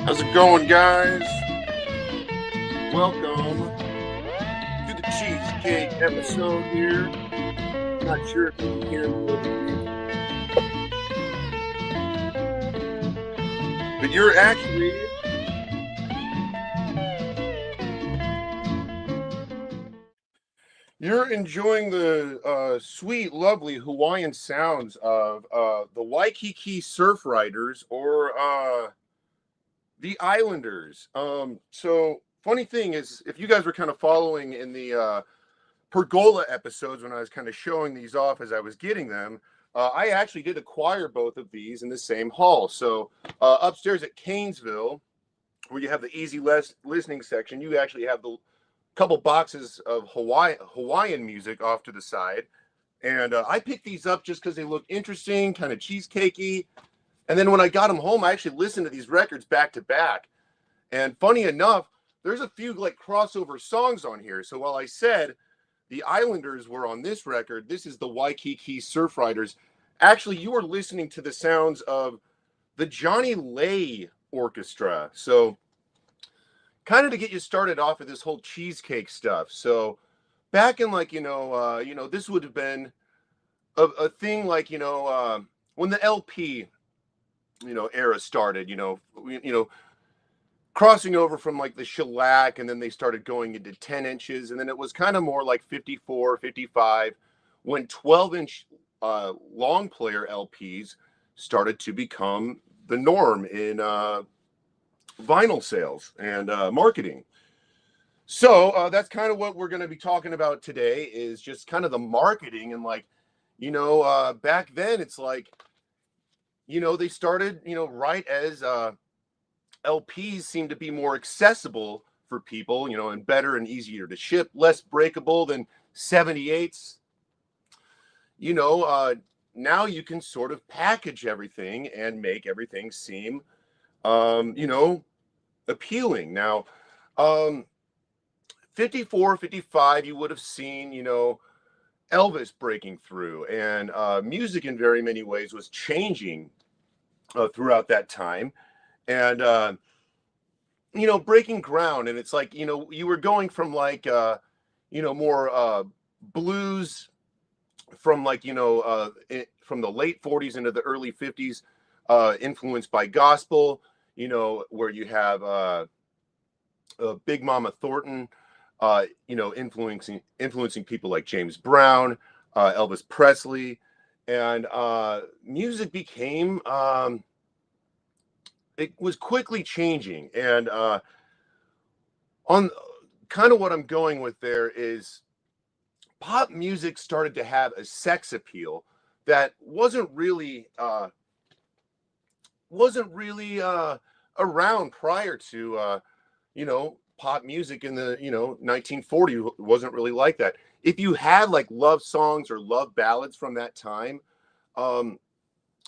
How's it going, guys? Welcome to the Cheesecake episode here. Not sure if you can hear me over the music, but you're enjoying the sweet, lovely Hawaiian sounds of the Waikiki Surf Riders, or the Islanders. So funny thing is, if you guys were kind of following in the Pergola episodes when I was kind of showing these off as I was getting them, I actually did acquire both of these in the same hall. So upstairs at Canesville, where you have the easy listening section, you actually have the couple boxes of Hawaiian music off to the side. And I picked these up just because they look interesting, kind of cheesecakey. And then when I got them home, I actually listened to these records back to back. And funny enough, there's a few like crossover songs on here. So while I said the Islanders were on this record, this is the Waikiki Surf Riders. Actually, you are listening to the sounds of the Johnny Lay Orchestra. So kind of to get you started off with this whole cheesecake stuff. So back in like, this would have been a thing like, when the LP era started, crossing over from like the shellac, and then they started going into 10 inches, and then it was kind of more like 54, 55, when 12-inch long player LPs started to become the norm in vinyl sales and marketing. So that's kind of what we're going to be talking about today, is just kind of the marketing. And like, back then it's like, they started, right as LPs seemed to be more accessible for people, and better and easier to ship, less breakable than 78s. Now you can sort of package everything and make everything seem, appealing. Now, 54, 55, you would have seen, Elvis breaking through, and music in very many ways was changing throughout that time, and breaking ground. And it's like, you were going from like more blues from like from the late 40s into the early 50s, influenced by gospel, where you have Big Mama Thornton, influencing people like James Brown, Elvis Presley, and music became it was quickly changing. And on kind of what I'm going with there is, pop music started to have a sex appeal that wasn't really around prior to pop music in the 1940s. Wasn't really like that. If you had like love songs or love ballads from that time,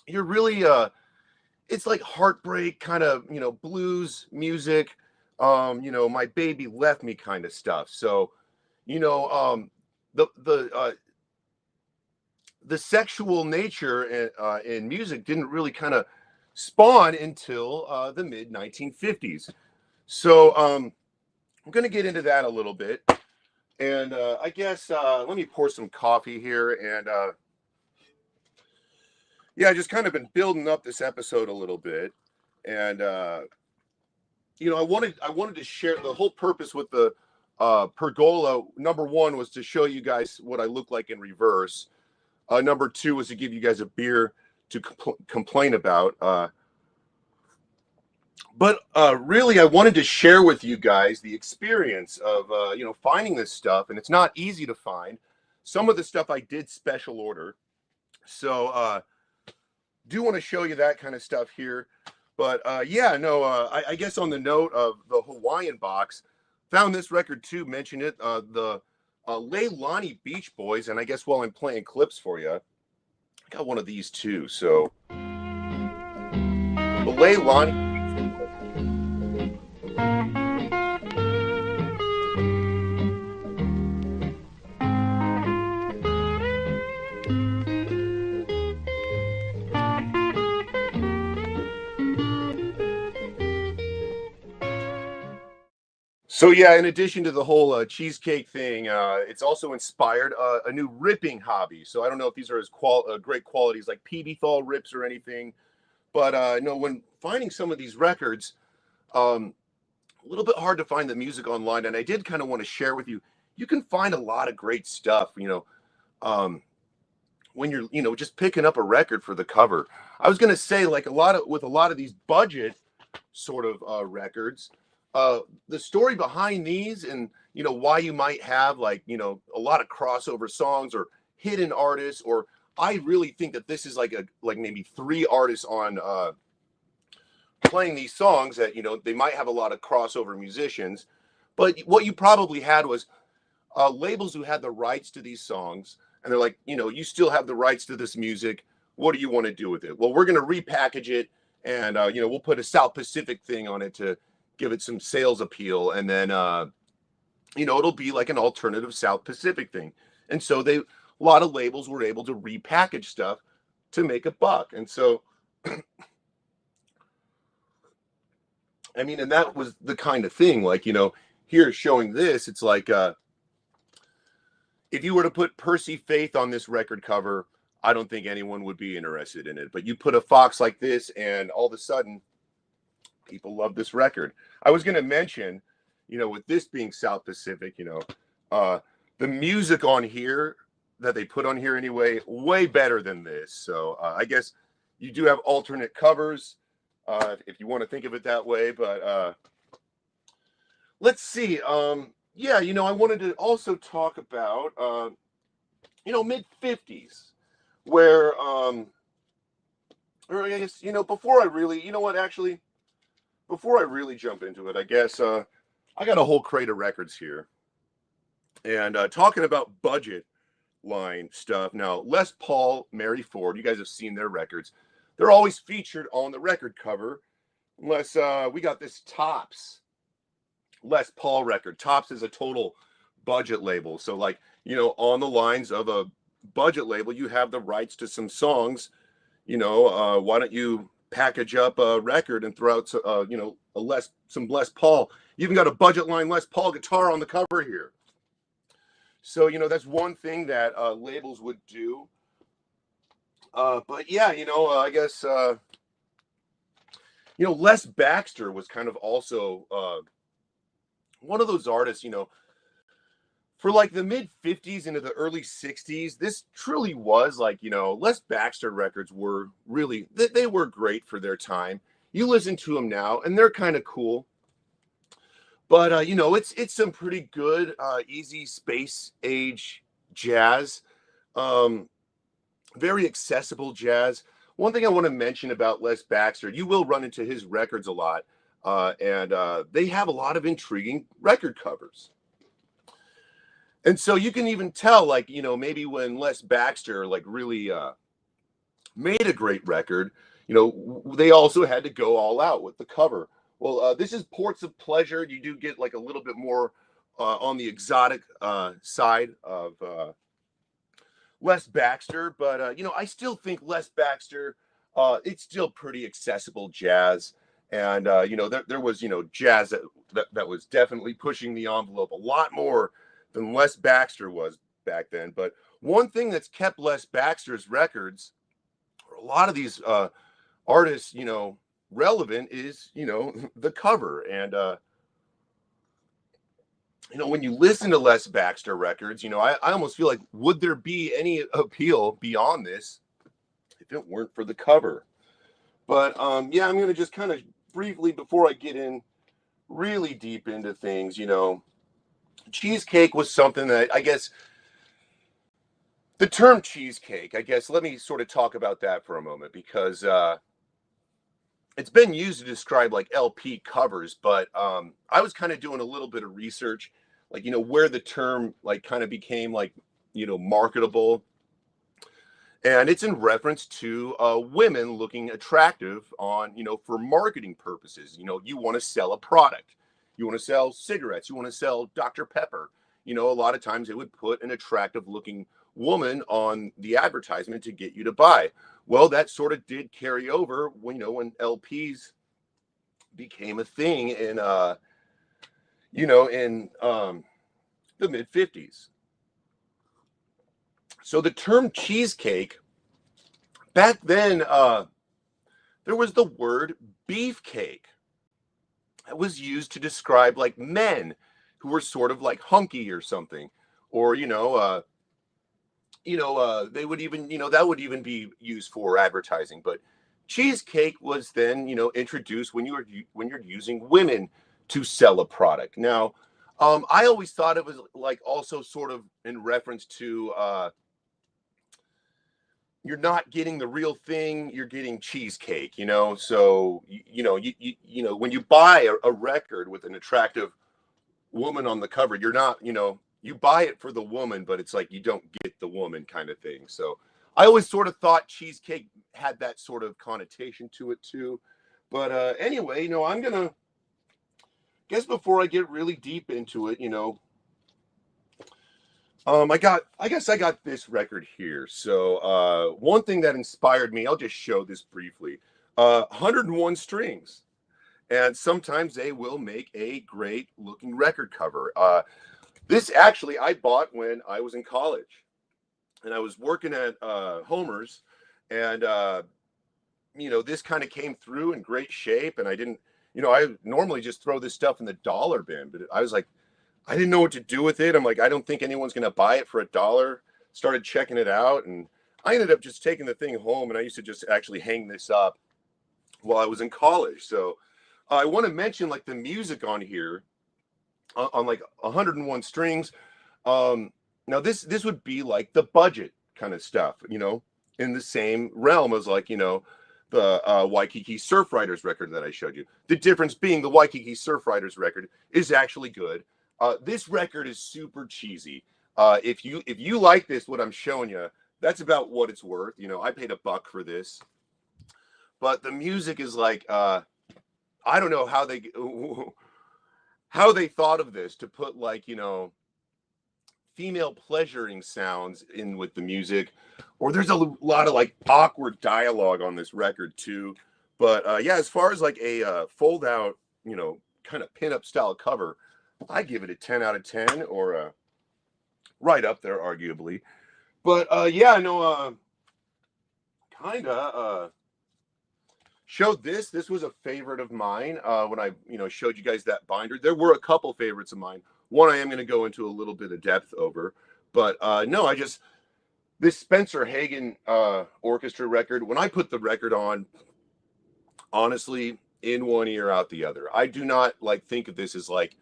you're really it's like heartbreak kind of, blues music, my baby left me kind of stuff. So the sexual nature in music didn't really kind of spawn until the mid 1950s. So I'm going to get into that a little bit. And I guess let me pour some coffee here. And I just kind of been building up this episode a little bit. And I wanted to share the whole purpose with the pergola. Number one was to show you guys what I look like in reverse. Number two was to give you guys a beer to complain about. But really, I wanted to share with you guys the experience of, finding this stuff. And it's not easy to find. Some of the stuff I did special order. So do want to show you that kind of stuff here. But I guess on the note of the Hawaiian box, found this record too. Mentioned it. The Leilani Beach Boys, and I guess while I'm playing clips for you, I got one of these too. So the Leilani. So yeah, in addition to the whole cheesecake thing, it's also inspired a new ripping hobby. So I don't know if these are as great qualities like PB Thal rips or anything, but no, when finding some of these records, a little bit hard to find the music online, and I did kind of want to share with you. You can find a lot of great stuff, um, when you're, just picking up a record for the cover. I was gonna say, like a lot of these budget sort of records, uh, the story behind these, and why you might have like a lot of crossover songs or hidden artists, or I really think that this is like maybe three artists on playing these songs that they might have a lot of crossover musicians, but what you probably had was labels who had the rights to these songs, and they're like, you still have the rights to this music. What do you want to do with it? Well, we're going to repackage it, and we'll put a South Pacific thing on it to give it some sales appeal, and then it'll be like an alternative South Pacific thing. And so a lot of labels were able to repackage stuff to make a buck, and so I mean, and that was the kind of thing, like, here showing this, it's like, if you were to put Percy Faith on this record cover, I don't think anyone would be interested in it. But you put a fox like this, and all of a sudden, people love this record. I was going to mention, with this being South Pacific, uh, the music on here that they put on here anyway, way better than this. So I guess you do have alternate covers, if you want to think of it that way. But let's see. Yeah, I wanted to also talk about, mid 50s, where, or I guess, before I really, actually, before I really jump into it, I guess I got a whole crate of records here. And talking about budget line stuff. Now, Les Paul, Mary Ford, you guys have seen their records. They're always featured on the record cover, unless we got this Tops Les Paul record. Tops is a total budget label. So, like, on the lines of a budget label, you have the rights to some songs. Why don't you package up a record and throw out, some Les Paul? You even got a budget line Les Paul guitar on the cover here. So, that's one thing that labels would do. But yeah, I guess, Les Baxter was kind of also one of those artists, for like the mid 50s into the early 60s. This truly was like, Les Baxter records were really, they were great for their time. You listen to them now and they're kind of cool. But it's some pretty good, easy space age jazz, very accessible jazz. One thing I want to mention about Les Baxter, you will run into his records a lot, and they have a lot of intriguing record covers. And so you can even tell, like, maybe when Les Baxter like really made a great record, they also had to go all out with the cover. Well, this is Ports of Pleasure. You do get like a little bit more on the exotic side of Les Baxter, but I still think Les Baxter, it's still pretty accessible jazz, and there was jazz that was definitely pushing the envelope a lot more than Les Baxter was back then. But one thing that's kept Les Baxter's records, or a lot of these artists, relevant, is the cover. And when you listen to Les Baxter records, I almost feel like, would there be any appeal beyond this if it weren't for the cover? But yeah, I'm going to just kind of briefly, before I get in really deep into things, Cheesecake was something that, I guess, the term cheesecake, I guess, let me sort of talk about that for a moment, because it's been used to describe like LP covers, but I was kind of doing a little bit of research, like where the term like kind of became like marketable, and it's in reference to women looking attractive on for marketing purposes. You want to sell a product, you want to sell cigarettes, you want to sell Dr. Pepper. A lot of times they would put an attractive looking woman on the advertisement to get you to buy. Well, that sort of did carry over when LPs became a thing in the mid 50s. So the term cheesecake back then, there was the word beefcake. It was used to describe like men who were sort of like hunky or something, or they would even that would even be used for advertising. But cheesecake was then introduced when you're using women to sell a product. Now, I always thought it was like also sort of in reference to you're not getting the real thing, you're getting cheesecake. So when you buy a record with an attractive woman on the cover, you're not you buy it for the woman, but it's like you don't get the woman kind of thing. So I always sort of thought cheesecake had that sort of connotation to it too. But anyway, I'm gonna guess before I get really deep into it, I guess I got this record here. So one thing that inspired me, I'll just show this briefly. 101 strings. And sometimes they will make a great looking record cover. This actually I bought when I was in college, and I was working at Homer's, and this kind of came through in great shape. And I didn't, I normally just throw this stuff in the dollar bin, but I was like, I didn't know what to do with it. I'm like, I don't think anyone's going to buy it for $1. Started checking it out, and I ended up just taking the thing home, and I used to just actually hang this up while I was in college. So I want to mention like the music on here on like 101 strings. Now this would be like the budget kind of stuff, in the same realm as like the Waikiki Surf Riders record that I showed you. The difference being the Waikiki Surf Riders record is actually good. This record is super cheesy. If you like this, what I'm showing you, that's about what it's worth. I paid $1 for this, but the music is like I don't know how they thought of this to put like female pleasuring sounds in with the music, or there's a lot of like awkward dialogue on this record too. But yeah, as far as like a fold out kind of pinup style cover, I give it a 10 out of 10, or right up there arguably. But yeah, no, kind of showed this. This was a favorite of mine when I showed you guys that binder. There were a couple favorites of mine. One I am going to go into a little bit of depth over, but no, this Spencer Hagen orchestra record, when I put the record on, honestly, in one ear out the other. I do not like think of this as like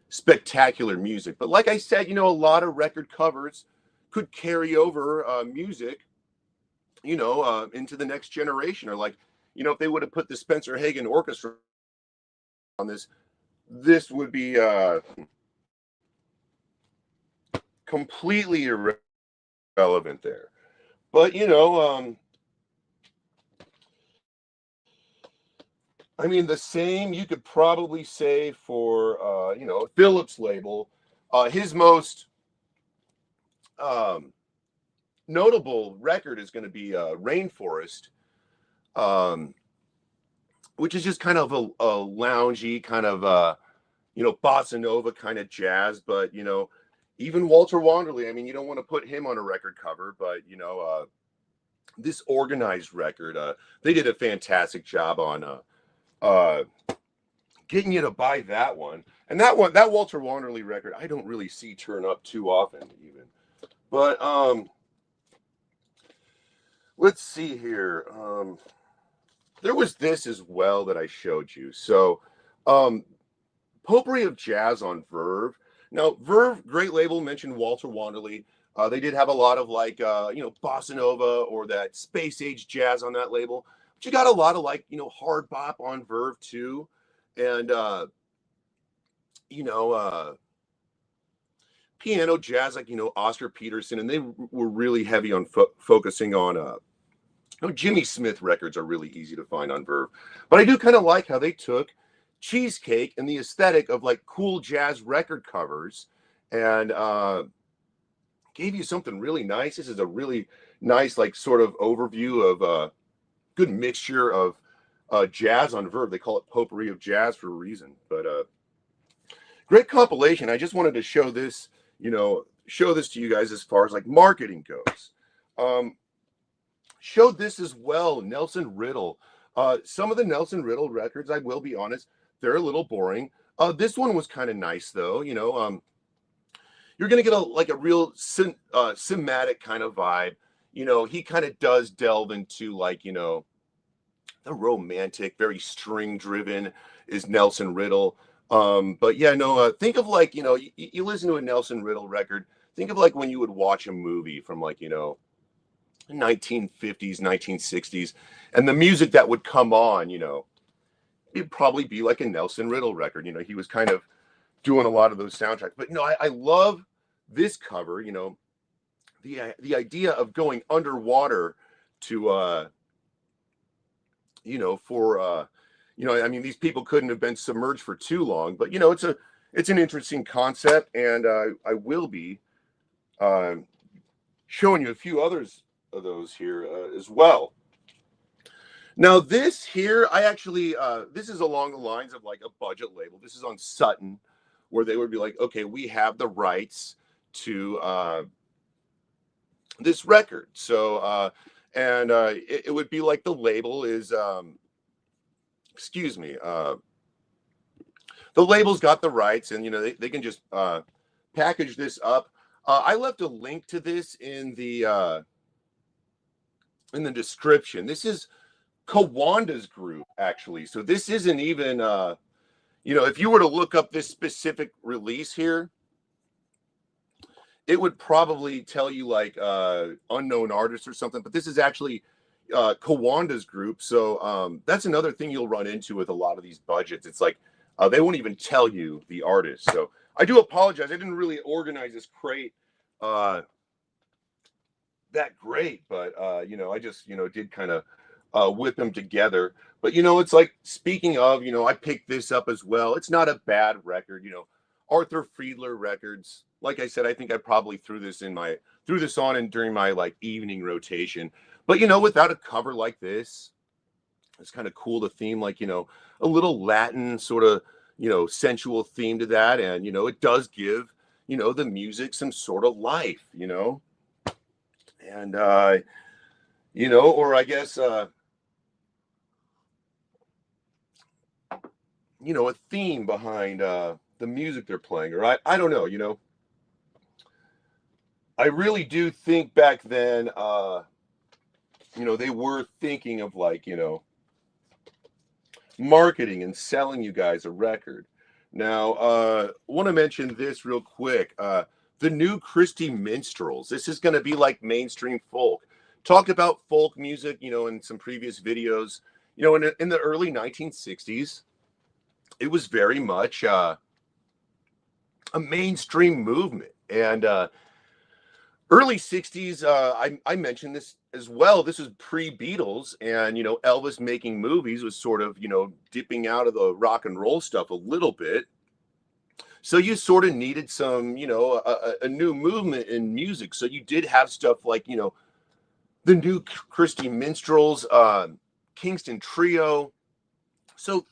spectacular music, but like I said, a lot of record covers could carry over music into the next generation, or like if they would have put the Spencer Hagen orchestra on this would be completely irrelevant there. But I mean, the same you could probably say for Phillips label. His most notable record is going to be Rainforest, which is just kind of a loungy kind of bossa nova kind of jazz. But even Walter Wanderley, I mean, you don't want to put him on a record cover, but this organized record, they did a fantastic job on getting you to buy that one. And that Walter Wanderley record, I don't really see turn up too often even. But let's see here. There was this as well that I showed you. So Potpourri of Jazz on Verve. Now, Verve, great label, mentioned Walter Wanderley. They did have a lot of like bossa nova or that space age jazz on that label, But you got a lot of like, hard bop on Verve too. And, you know, piano jazz, like, Oscar Peterson. And they were really heavy on focusing on, Jimmy Smith records are really easy to find on Verve. But I do kind of like how they took Cheesecake and the aesthetic of like cool jazz record covers and gave you something really nice. This is a really nice, like, sort of overview of good mixture of jazz on Verve. They call it potpourri of jazz for a reason. But great compilation. I just wanted to show this, show this to you guys as far as like marketing goes. Showed this as well, Nelson Riddle. Some of the Nelson Riddle records, I will be honest, they're a little boring. This one was kind of nice though. You're gonna get a real cinematic kind of vibe. He kind of does delve into like, the romantic, very string driven is Nelson Riddle. But yeah, no, think of like, you listen to a Nelson Riddle record, think of like when you would watch a movie from like, 1950s, 1960s, and the music that would come on, it'd probably be like a Nelson Riddle record. He was kind of doing a lot of those soundtracks. But I love this cover, the idea of going underwater to I mean, these people couldn't have been submerged for too long, but it's an interesting concept, and I will be showing you a few others of those here as well. Now this here, I actually this is along the lines of like a budget label. This is on Sutton, where they would be like, okay, we have the rights to this record. So it would be like the label is excuse me, the label's got the rights, and they can just package this up. I left a link to this in the description. This is Kawanda's group, actually. So this isn't even if you were to look up this specific release here, it would probably tell you like unknown artists or something, but this is actually Kawanda's group. So that's another thing you'll run into with a lot of these budgets. It's like they won't even tell you the artist. So I do apologize. I didn't really organize this crate that great, but I just did kind of whip them together. But it's like, speaking of, I picked this up as well. It's not a bad record. Arthur Friedler records. Like I said, I think I probably threw this on and during my like evening rotation. But without a cover like this, it's kind of cool to theme like a little Latin sort of sensual theme to that, and it does give the music some sort of life, and or I guess a theme behind the music they're playing, or I don't know, I really do think back then they were thinking of like marketing and selling you guys a record. Now want to mention this real quick. The new Christie Minstrels, this is going to be like mainstream folk. Talked about folk music in some previous videos. In the early 1960s, it was very much a mainstream movement. And early 60s, I mentioned this as well. This was pre-Beatles, and Elvis making movies was sort of dipping out of the rock and roll stuff a little bit. So you sort of needed some a new movement in music. So you did have stuff like the new Christie Minstrels, Kingston Trio. So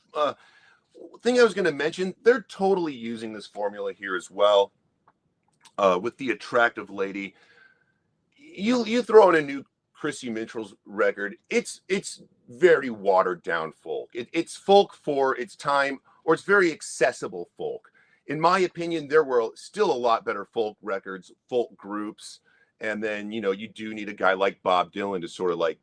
thing I was going to mention, they're totally using this formula here as well. With the attractive lady, you throw in a new Christie Minstrels record, it's very watered down folk. It's folk for its time, or it's very accessible folk. In my opinion, there were still a lot better folk records, folk groups, and then you do need a guy like Bob Dylan to sort of like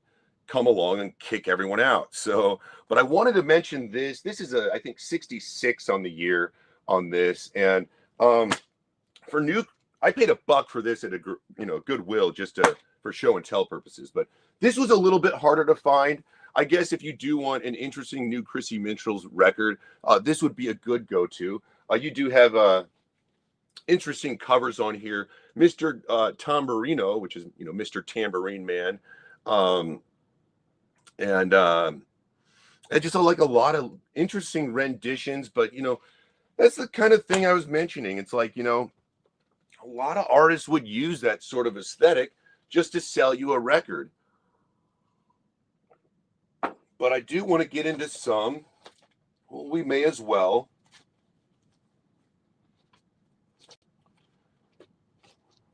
come along and kick everyone out. So, but I wanted to mention this. This is I think 66 on the year on this, and for new, I paid $1 for this at a Goodwill just for show and tell purposes. But this was a little bit harder to find. I guess if you do want an interesting new Chrissy Minstrel's record, this would be a good go-to. You do have interesting covers on here. Mr. Tamburino, which is, Mr. Tambourine Man. Um, and just like a lot of interesting renditions, but that's the kind of thing I was mentioning. It's like, a lot of artists would use that sort of aesthetic just to sell you a record. But I do want to get into some. Well, we may as well.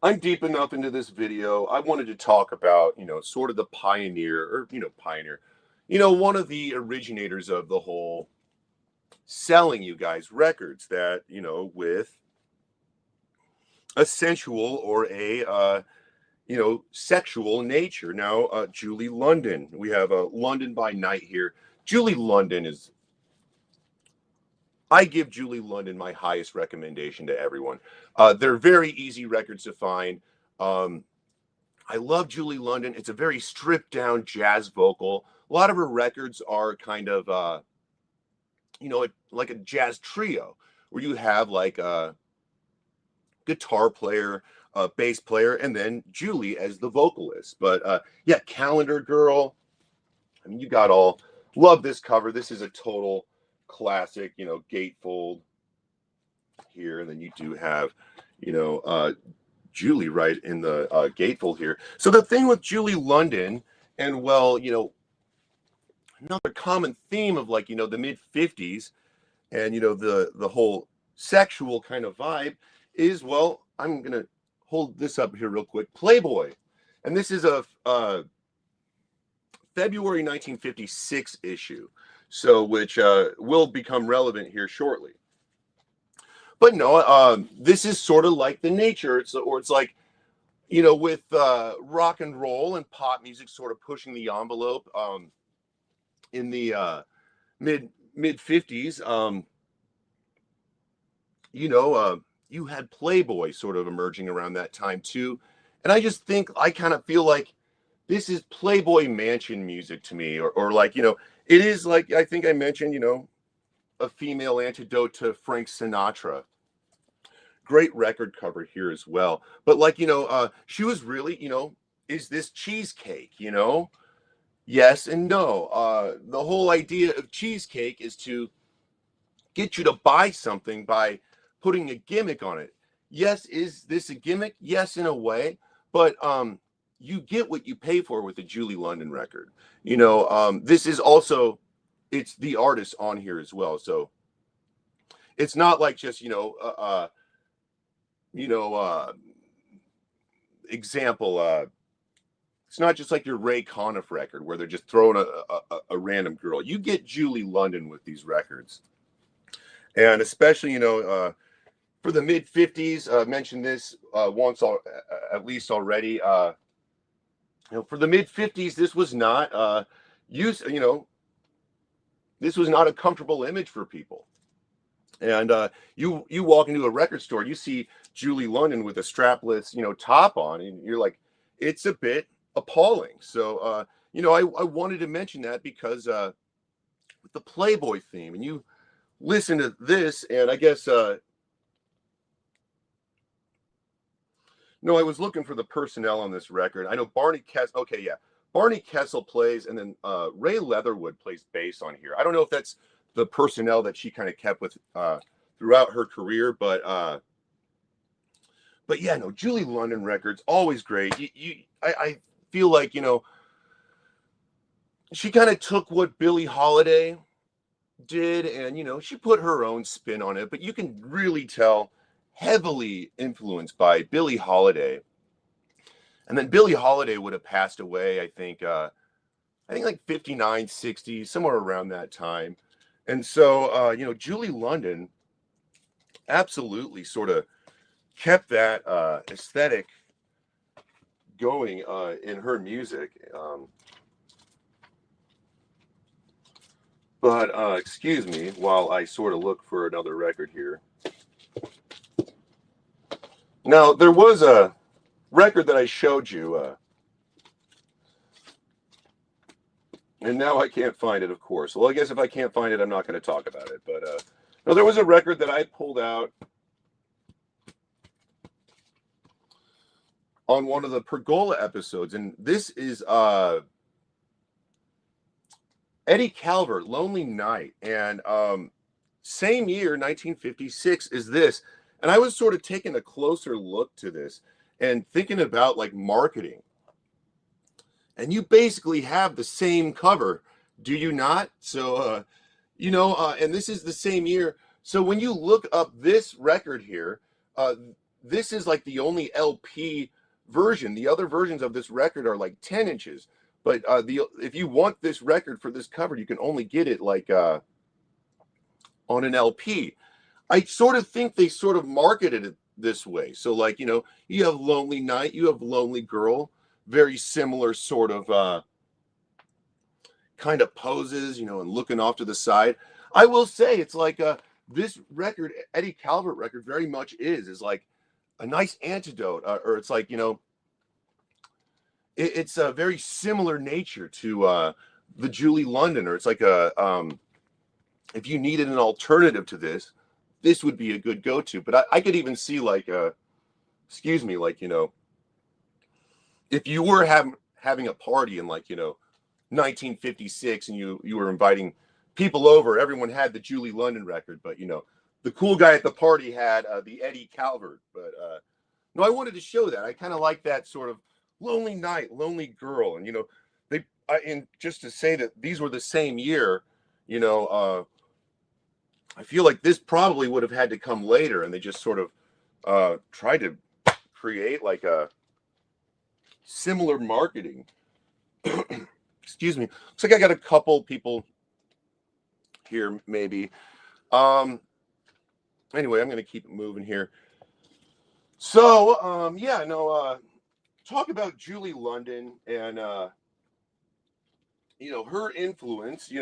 I'm deep enough into this video. I wanted to talk about, sort of the pioneer, or, pioneer, one of the originators of the whole selling you guys records that, with a sensual or a, sexual nature. Now, Julie London. We have London by Night here. Julie London is, I give Julie London my highest recommendation to everyone. They're very easy records to find. I love Julie London. It's a very stripped down jazz vocal. A lot of her records are kind of, like a jazz trio where you have like a guitar player, a bass player, and then Julie as the vocalist. But yeah, Calendar Girl. I mean, you got all. Love this cover. This is a total classic, gatefold here, and then you do have, Julie right in the gatefold here. So the thing with Julie London, and well, another common theme of like, the mid 50s and the whole sexual kind of vibe is, well, I'm gonna hold this up here real quick. Playboy, and this is a February 1956 issue, so which will become relevant here shortly. But no, this is sort of like the nature. It's like, with rock and roll and pop music sort of pushing the envelope in the mid 50s. You had Playboy sort of emerging around that time too, and I kind of feel like this is Playboy Mansion music to me, or like, it is like, I think I mentioned, a female antidote to Frank Sinatra. Great record cover here as well. But like, she was really, is this cheesecake, Yes and no. The whole idea of cheesecake is to get you to buy something by putting a gimmick on it. Yes, is this a gimmick? Yes, in a way, but you get what you pay for with the Julie London record. This is also, it's the artist on here as well, so it's not like just example. It's not just like your Ray Conniff record where they're just throwing a random girl. You get Julie London with these records, and especially for the mid 50s. Mentioned this once at least already. For the mid 50s, this was not this was not a comfortable image for people. And you walk into a record store, you see Julie London with a strapless, top on, and you're like, it's a bit appalling. So, I wanted to mention that because with the Playboy theme, and you listen to this, and I guess, no, I was looking for the personnel on this record. I know Barney Kessel. Okay, yeah, Barney Kessel plays, and then Ray Leatherwood plays bass on here. I don't know if that's the personnel that she kind of kept with throughout her career, but yeah, no, Julie London records always great. I feel like she kind of took what Billie Holiday did, and she put her own spin on it, but you can really tell heavily influenced by Billie Holiday. And then Billie Holiday would have passed away, I think like 59, 60, somewhere around that time. And so, Julie London absolutely sort of kept that aesthetic going in her music. But excuse me while I sort of look for another record here. Now, there was a record that I showed you. And now I can't find it, of course. Well, I guess if I can't find it, I'm not going to talk about it. But no, there was a record that I pulled out on one of the Pergola episodes, and this is Eddie Calvert, Lonely Night. And same year, 1956, is this. And I was sort of taking a closer look to this and thinking about like marketing. And you basically have the same cover, do you not? So, and this is the same year. So when you look up this record here, uh, this is like the only LP version. The other versions of this record are like 10 inches. But if you want this record for this cover, you can only get it like on an LP. I sort of think they sort of marketed it this way. So like, you have Lonely Night, you have Lonely Girl, very similar sort of kind of poses, and looking off to the side. I will say it's like this record, Eddie Calvert record, very much is like a nice antidote, or it's like it's a very similar nature to the Julie London, or it's like if you needed an alternative to this would be a good go-to. But I could even see like excuse me, like if you were having a party in like 1956 and you were inviting people over, everyone had the Julie London record, but the cool guy at the party had the Eddie Calvert. But no, I wanted to show that. I kind of like that sort of Lonely Night, Lonely Girl. And and just to say that these were the same year, I feel like this probably would have had to come later, and they just sort of tried to create like a similar marketing. Excuse me. Looks like I got a couple people here, maybe. Anyway, I'm going to keep it moving here. So, talk about Julie London and her influence.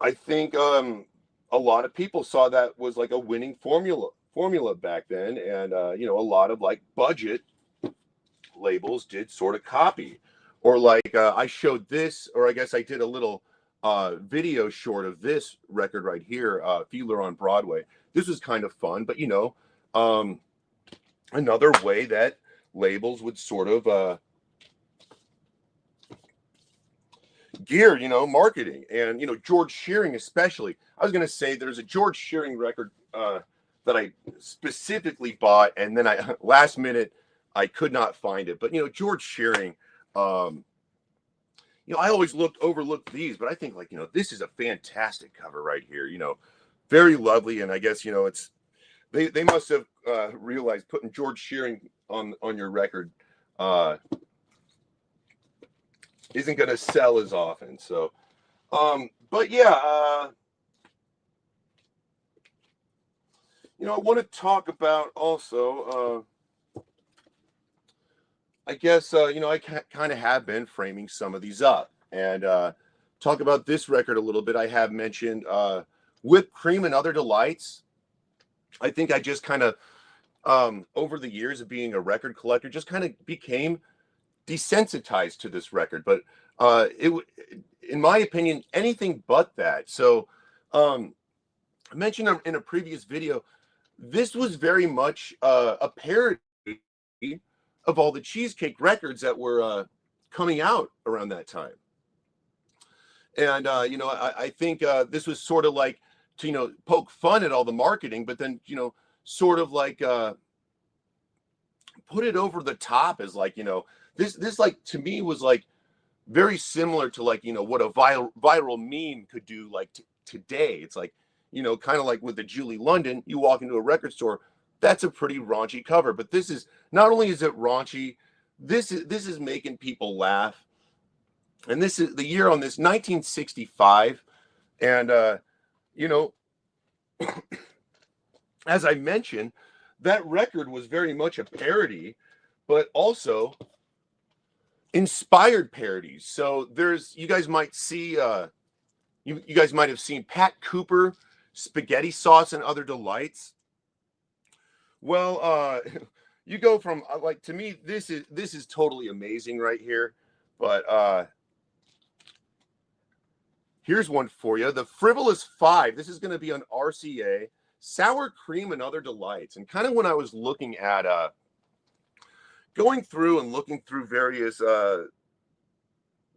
I think a lot of people saw that was like a winning formula back then, and a lot of like budget labels did sort of copy, or like I showed this, or I guess I did a little video short of this record right here, Feeler on Broadway. This was kind of fun, but another way that labels would sort of gear, marketing. And George Shearing especially. I was going to say there's a George Shearing record that I specifically bought, and then I last minute I could not find it. But George Shearing, I always overlooked these, but I think like this is a fantastic cover right here. Very lovely, and I guess it's they must have realized putting George Shearing on your record isn't going to sell as often. So, but yeah, I want to talk about also. I guess I kind of have been framing some of these up, and talk about this record a little bit. I have mentioned Whipped Cream and Other Delights. I think I just kind of over the years of being a record collector, just kind of became desensitized to this record. But in my opinion, anything but that. So I mentioned in a previous video, this was very much a parody of all the Cheesecake records that were coming out around that time. And I think this was sort of like to poke fun at all the marketing, but then sort of like put it over the top as like this like to me was like very similar to like what a viral meme could do like today. It's like kind of like with the Julie London, you walk into a record store, that's a pretty raunchy cover, but this is not only is it raunchy, this is making people laugh. And this is the year on this, 1965. And as I mentioned, that record was very much a parody, but also inspired parodies. So you guys might see you guys might have seen Pat Cooper, Spaghetti Sauce and Other Delights. Well, you go from like, to me this is totally amazing right here, but Here's one for you. The Frivolous Five. This is going to be on RCA. Sour Cream and Other Delights. And kind of when I was looking at going through and looking through various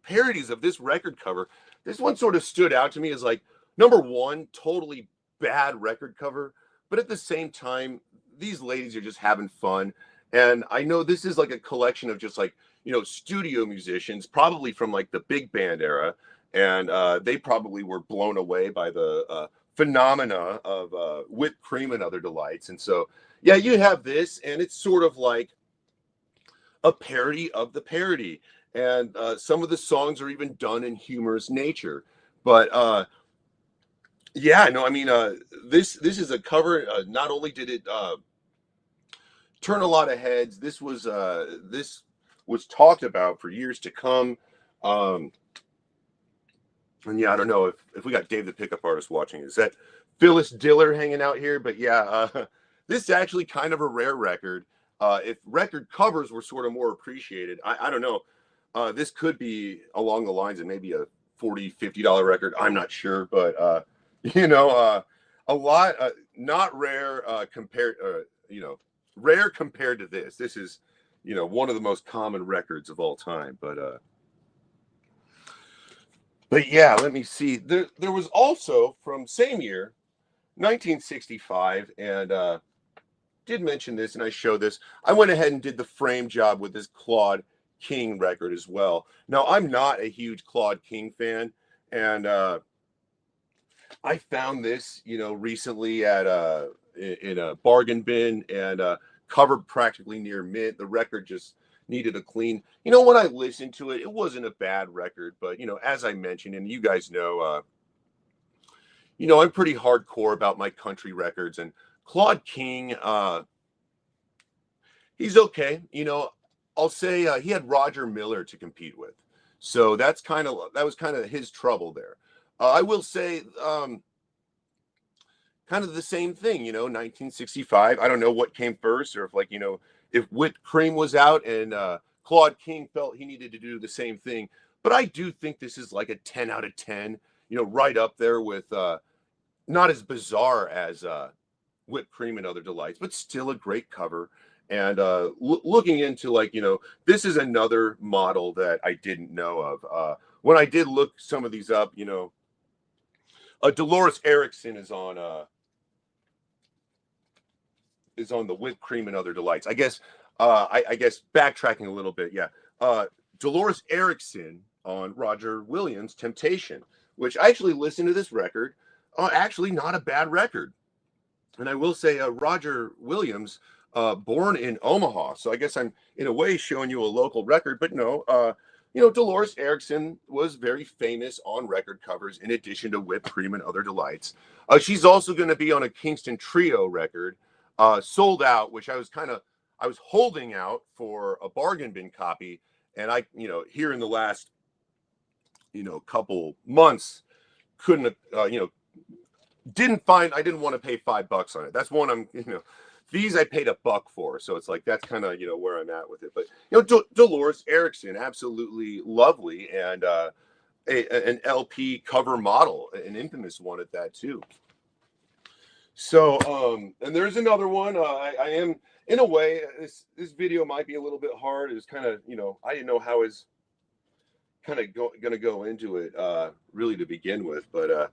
parodies of this record cover, this one sort of stood out to me as like, number one, totally bad record cover, but at the same time, these ladies are just having fun. And I know this is like a collection of just like, studio musicians, probably from like the big band era. And they probably were blown away by the phenomena of whipped cream and other delights. And so, yeah, you have this, and it's sort of like a parody of the parody. And some of the songs are even done in humorous nature. But yeah, no, I mean, this is a cover. Not only did it turn a lot of heads, this was talked about for years to come. Um, and yeah, I don't know if we got Dave the Pickup Artist watching. Is that Phyllis Diller hanging out here? But yeah, this is actually kind of a rare record. If record covers were sort of more appreciated, I don't know. This could be along the lines of maybe a $40-$50 record. I'm not sure, but a lot, not rare compared, rare compared to this. This is, one of the most common records of all time. But yeah, let me see. There was also from same year, 1965, and did mention this, and I showed this. I went ahead and did the frame job with this Claude King record as well. Now, I'm not a huge Claude King fan, and I found this, recently at in a bargain bin, and covered practically near mint. The record just needed a clean. When I listened to it, it wasn't a bad record, but as I mentioned, and you guys know, I'm pretty hardcore about my country records, and Claude King, he's okay. I'll say he had Roger Miller to compete with, so that was kind of his trouble there. I will say, kind of the same thing. 1965. I don't know what came first, or if whipped cream was out and Claude King felt he needed to do the same thing. But I do think this is like a 10 out of 10. Right up there with not as bizarre as whipped cream and other delights, but still a great cover. And looking into this is another model that I didn't know of. When I did look some of these up, Dolores Erickson is on the whipped cream and other delights. I guess I guess backtracking a little bit, yeah. Dolores Erickson on Roger Williams' Temptation, which I actually listened to this record. Actually, not a bad record. And I will say, Roger Williams, born in Omaha. So I guess I'm in a way showing you a local record, but no. Dolores Erickson was very famous on record covers in addition to whipped cream and other delights. She's also going to be on a Kingston Trio record, Sold Out, which I was holding out for a bargain bin copy. And I, here in the last, couple months, couldn't, I didn't want to pay $5 on it. That's one these I paid $1 for. So it's like, that's kind of, where I'm at with it. But, Dolores Erickson, absolutely lovely. And an LP cover model, an infamous one at that too. So, and there's another one. I am, in a way, this video might be a little bit hard. It's kind of, I didn't know how I was kind of going to go into it really to begin with. But,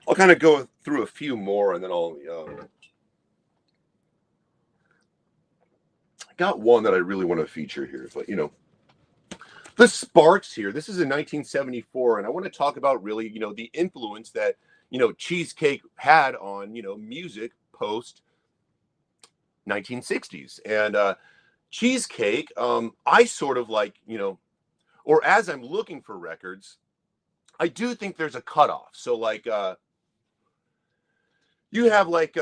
I'll kind of go through a few more, and then I got one that I really want to feature here, but the Sparks here. This is in 1974, and I want to talk about really, the influence that Cheesecake had on music post 1960s. And Cheesecake, I sort of like, or as I'm looking for records, I do think there's a cutoff. So like you have like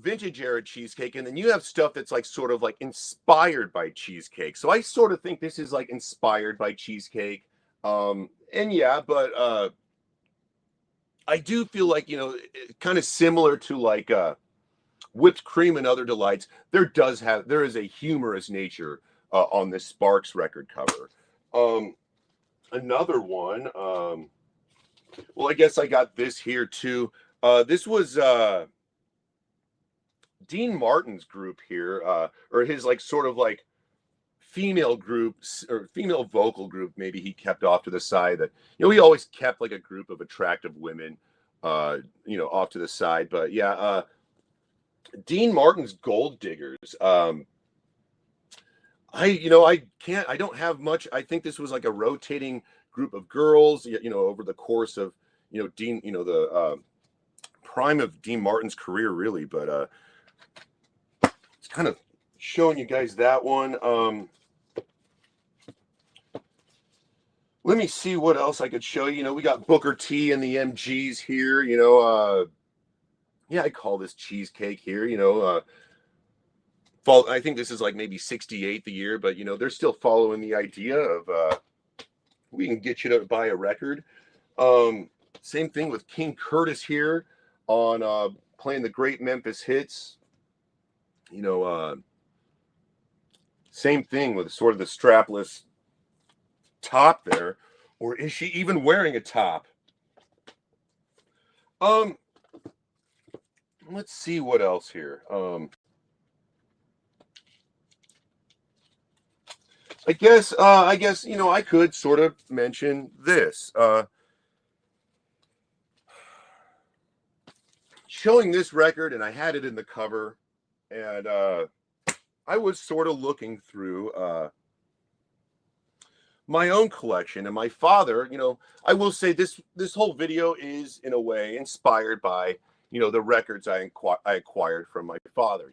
vintage era Cheesecake, and then you have stuff that's like sort of like inspired by Cheesecake. So I sort of think this is like inspired by Cheesecake. And yeah, but I do feel like kind of similar to like whipped cream and other delights, there is a humorous nature on this Sparks record cover. Another one. Well, I guess I got this here too. This was Dean Martin's group here, or his like sort of like female groups or female vocal group. Maybe he kept off to the side. That he always kept like a group of attractive women, off to the side. But yeah, Dean Martin's Gold Diggers. I don't have much. I think this was like a rotating group of girls, over the course of, Dean, the prime of Dean Martin's career, really. But it's kind of showing you guys that one. Let me see what else I could show you. We got Booker T and the MGs here, yeah, I call this Cheesecake here, I think this is like maybe 68 the year, but they're still following the idea of we can get you to buy a record. Same thing with King Curtis here on playing the great Memphis hits. Same thing with sort of the strapless top there, or is she even wearing a top? Let's see what else here. I guess I could sort of mention this. Showing this record, and I had it in the cover, and I was sort of looking through my own collection, and my father, I will say this whole video is in a way inspired by the records I acquired from my father.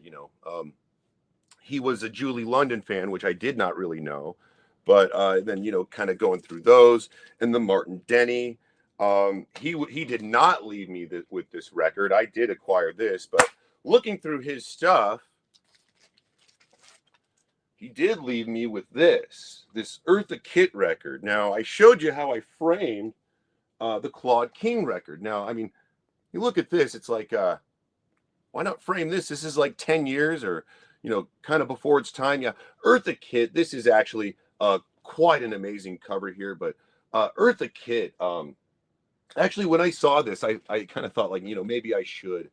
He was a Julie London fan, which I did not really know, but then kind of going through those, and the Martin Denny. He did not leave me with this record. I did acquire this, but looking through his stuff, he did leave me with this Eartha Kitt record. Now, I showed you how I framed the Claude King record. Now, I mean, you look at this, it's like, why not frame this? This is like 10 years or, kind of before its time. Yeah, Eartha Kitt, this is actually quite an amazing cover here. But Eartha Kitt, actually, when I saw this, I kind of thought like, maybe I should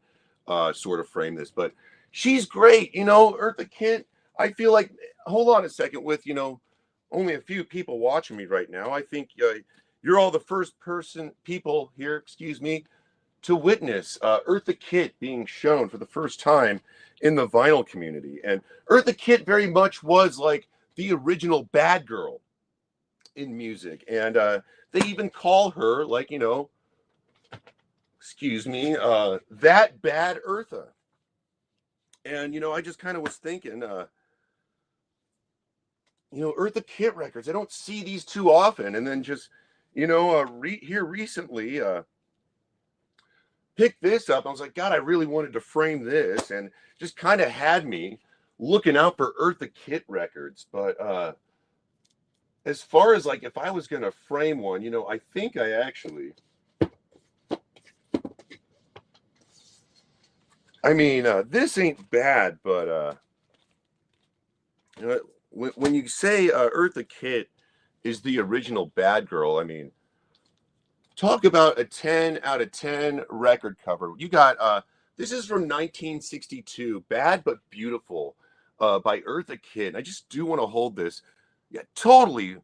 sort of frame this. But she's great, Eartha Kitt. I feel like, hold on a second, with, only a few people watching me right now. I think you're all the first people here, excuse me, to witness Eartha Kitt being shown for the first time in the vinyl community. And Eartha Kitt very much was like the original bad girl in music. And they even call her, like, excuse me, that bad Eartha. And, I just kind of was thinking, Eartha Kitt records, I don't see these too often. And then just, here recently, picked this up. I was like, God, I really wanted to frame this, and just kind of had me looking out for Eartha Kitt records. But as far as like if I was gonna frame one, I think I actually, I mean, this ain't bad, but when you say Eartha Kitt is the original bad girl, I mean, talk about a 10 out of 10 record cover. You got this is from 1962, Bad But Beautiful, by Eartha Kitt. I just do want to hold this. Yeah, totally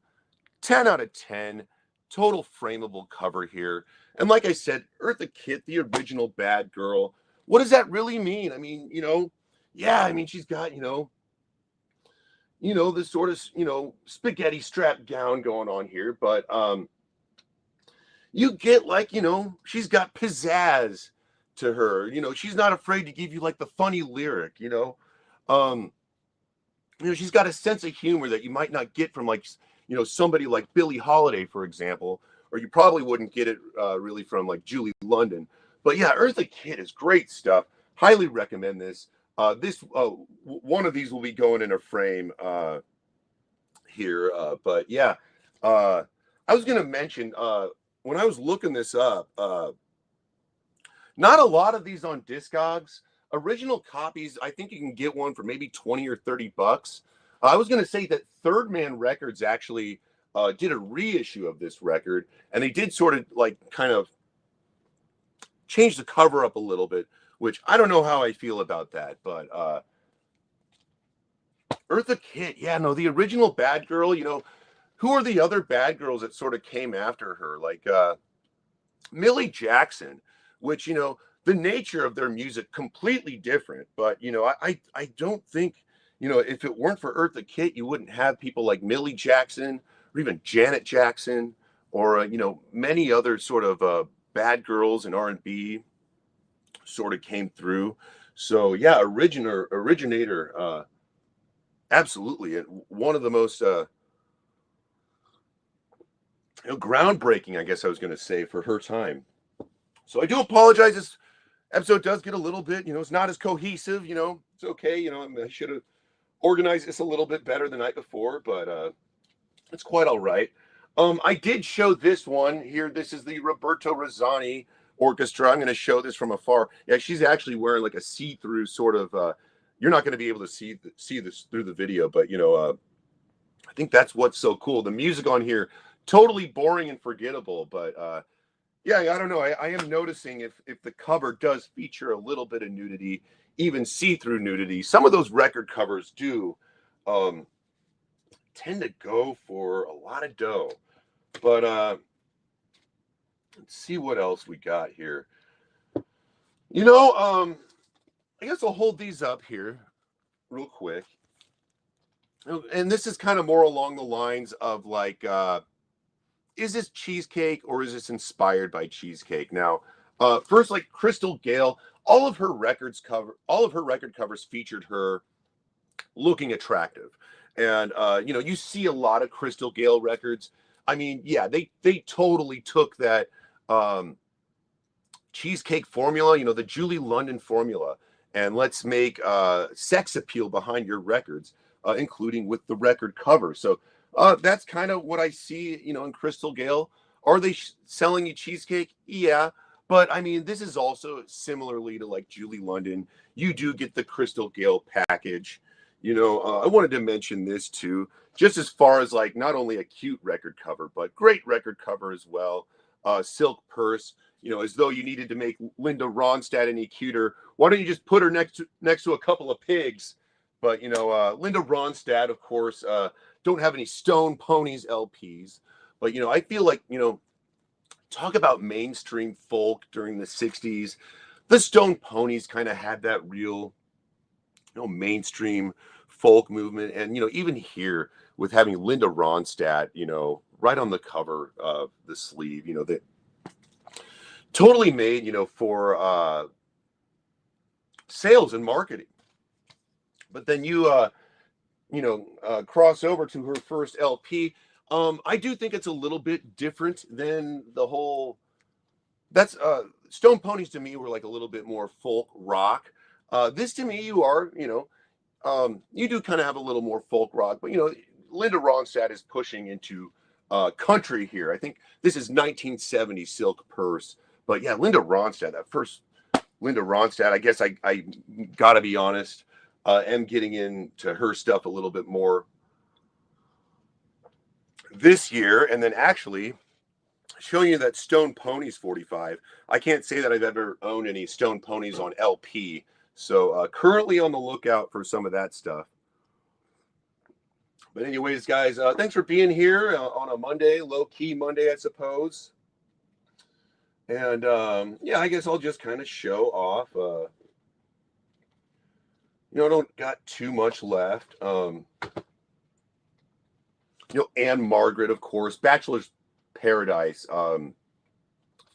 10 out of 10, total frameable cover here. And like I said, Eartha Kitt, the original bad girl. What does that really mean? I mean, yeah, I mean, she's got, this sort of, spaghetti strap gown going on here, but you get like, she's got pizzazz to her. She's not afraid to give you like the funny lyric, she's got a sense of humor that you might not get from like, somebody like Billie Holiday, for example, or you probably wouldn't get it really from like Julie London. But yeah, Eartha Kitt is great stuff. Highly recommend this. One of these will be going in a frame here. But yeah, I was going to mention, when I was looking this up, not a lot of these on Discogs. Original copies, I think you can get one for maybe 20 or 30 bucks. I was going to say that Third Man Records actually did a reissue of this record, and they did sort of like kind of change the cover up a little bit, which I don't know how I feel about that. But Eartha Kitt, yeah, no, the original Bad Girl, who are the other bad girls that sort of came after her? Like Millie Jackson, which, the nature of their music completely different. But, I don't think, if it weren't for Eartha Kitt, you wouldn't have people like Millie Jackson or even Janet Jackson or, many other sort of bad girls in R&B sort of came through. So yeah, originator, absolutely. And one of the most, groundbreaking, I guess I was going to say, for her time. So I do apologize. This episode does get a little bit, it's not as cohesive, it's okay. I should have organized this a little bit better the night before, but it's quite all right. I did show this one here. This is the Roberto Rossani Orchestra. I'm going to show this from afar. Yeah, she's actually wearing like a see-through sort of, you're not going to be able to see this through the video, but I think that's what's so cool. The music on here, totally boring and forgettable, but yeah, I don't know. I am noticing if the cover does feature a little bit of nudity, even see-through nudity. Some of those record covers do tend to go for a lot of dough. But let's see what else we got here. I guess I'll hold these up here real quick. And this is kind of more along the lines of like, is this Cheesecake or is this inspired by Cheesecake? Now, first, like Crystal Gale, all of her record covers featured her looking attractive. And you see a lot of Crystal Gale records. I mean, yeah, they totally took that Cheesecake formula, the Julie London formula, and let's make sex appeal behind your records, including with the record cover. So that's kind of what I see, in Crystal Gale. Are they selling you cheesecake? Yeah. But I mean, this is also similarly to like Julie London. You do get the Crystal Gale package. I wanted to mention this too, just as far as like not only a cute record cover, but great record cover as well. Silk Purse, as though you needed to make Linda Ronstadt any cuter. Why don't you just put her next to a couple of pigs? But Linda Ronstadt, of course, don't have any Stone Ponies LPs. But I feel like talk about mainstream folk during the '60s. The Stone Ponies kind of had that real mainstream folk movement, and even here with having Linda Ronstadt, right on the cover of the sleeve, that totally made for sales and marketing. But then you cross over to her first LP. I do think it's a little bit different than the whole. That's Stone Ponies to me were like a little bit more folk rock. This to me, you do kind of have a little more folk rock, but Linda Ronstadt is pushing into country here. I think this is 1970 Silk Purse, but yeah, Linda Ronstadt, that first Linda Ronstadt. I guess I gotta be honest, am getting into her stuff a little bit more this year, and then actually showing you that Stone Ponies 45. I can't say that I've ever owned any Stone Ponies on LP. So currently on the lookout for some of that stuff. But anyways, guys, thanks for being here on a Monday, low-key Monday, I suppose. And yeah, I guess I'll just kind of show off. Don't got too much left. Anne Margaret, of course, Bachelor's Paradise,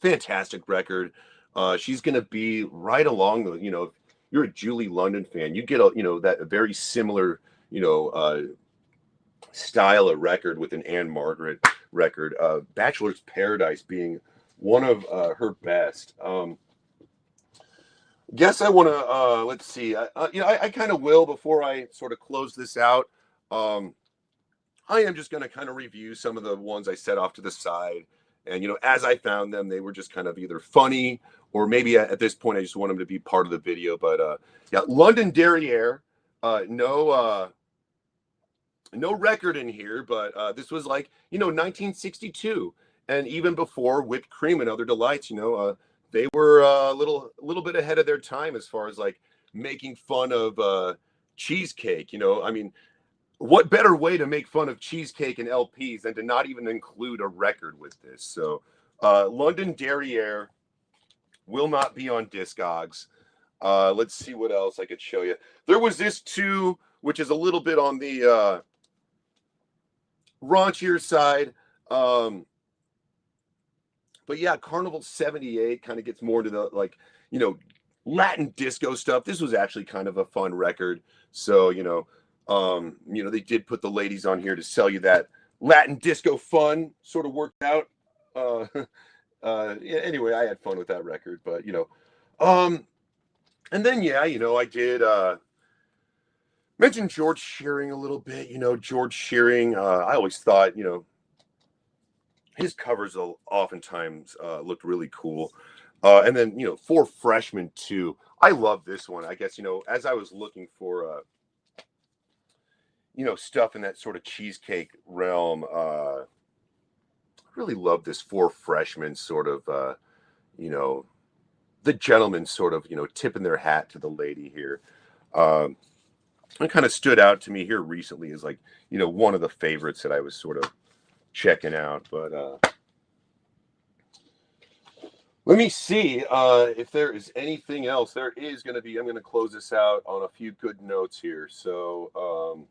fantastic record. She's gonna be right along the, you're a Julie London fan, you get that very similar, style of record with an Anne Margaret record. Bachelor's Paradise being one of her best. Guess I want to let's see. I kind of will before I sort of close this out. I am just going to kind of review some of the ones I set off to the side. And, as I found them, they were just kind of either funny or maybe at this point, I just want them to be part of the video. But yeah, London Derriere, no No record in here, but this was like, 1962, and even before whipped cream and other delights, they were a little bit ahead of their time as far as like making fun of cheesecake. I mean, what better way to make fun of cheesecake and LPs than to not even include a record with this? So, London Derriere will not be on Discogs. Let's see what else I could show you. There was this too, which is a little bit on the raunchier side. Um, but yeah, Carnival 78 kind of gets more into the like, you know, Latin disco stuff. This was actually kind of a fun record. So, they did put the ladies on here to sell you that Latin disco fun, sort of worked out. Uh, yeah, anyway, I had fun with that record, but um, and then yeah, I did mention George Shearing a little bit. George Shearing, I always thought, his covers oftentimes looked really cool. And then, For Freshmen too. I love this one. I guess, as I was looking for, stuff in that sort of cheesecake realm, I really love this For Freshmen sort of, you know, the gentleman sort of, tipping their hat to the lady here. Um, it kind of stood out to me here recently as like, one of the favorites that I was sort of checking out. But let me see if there is anything else. There is going to be. I'm going to close this out on a few good notes here. So,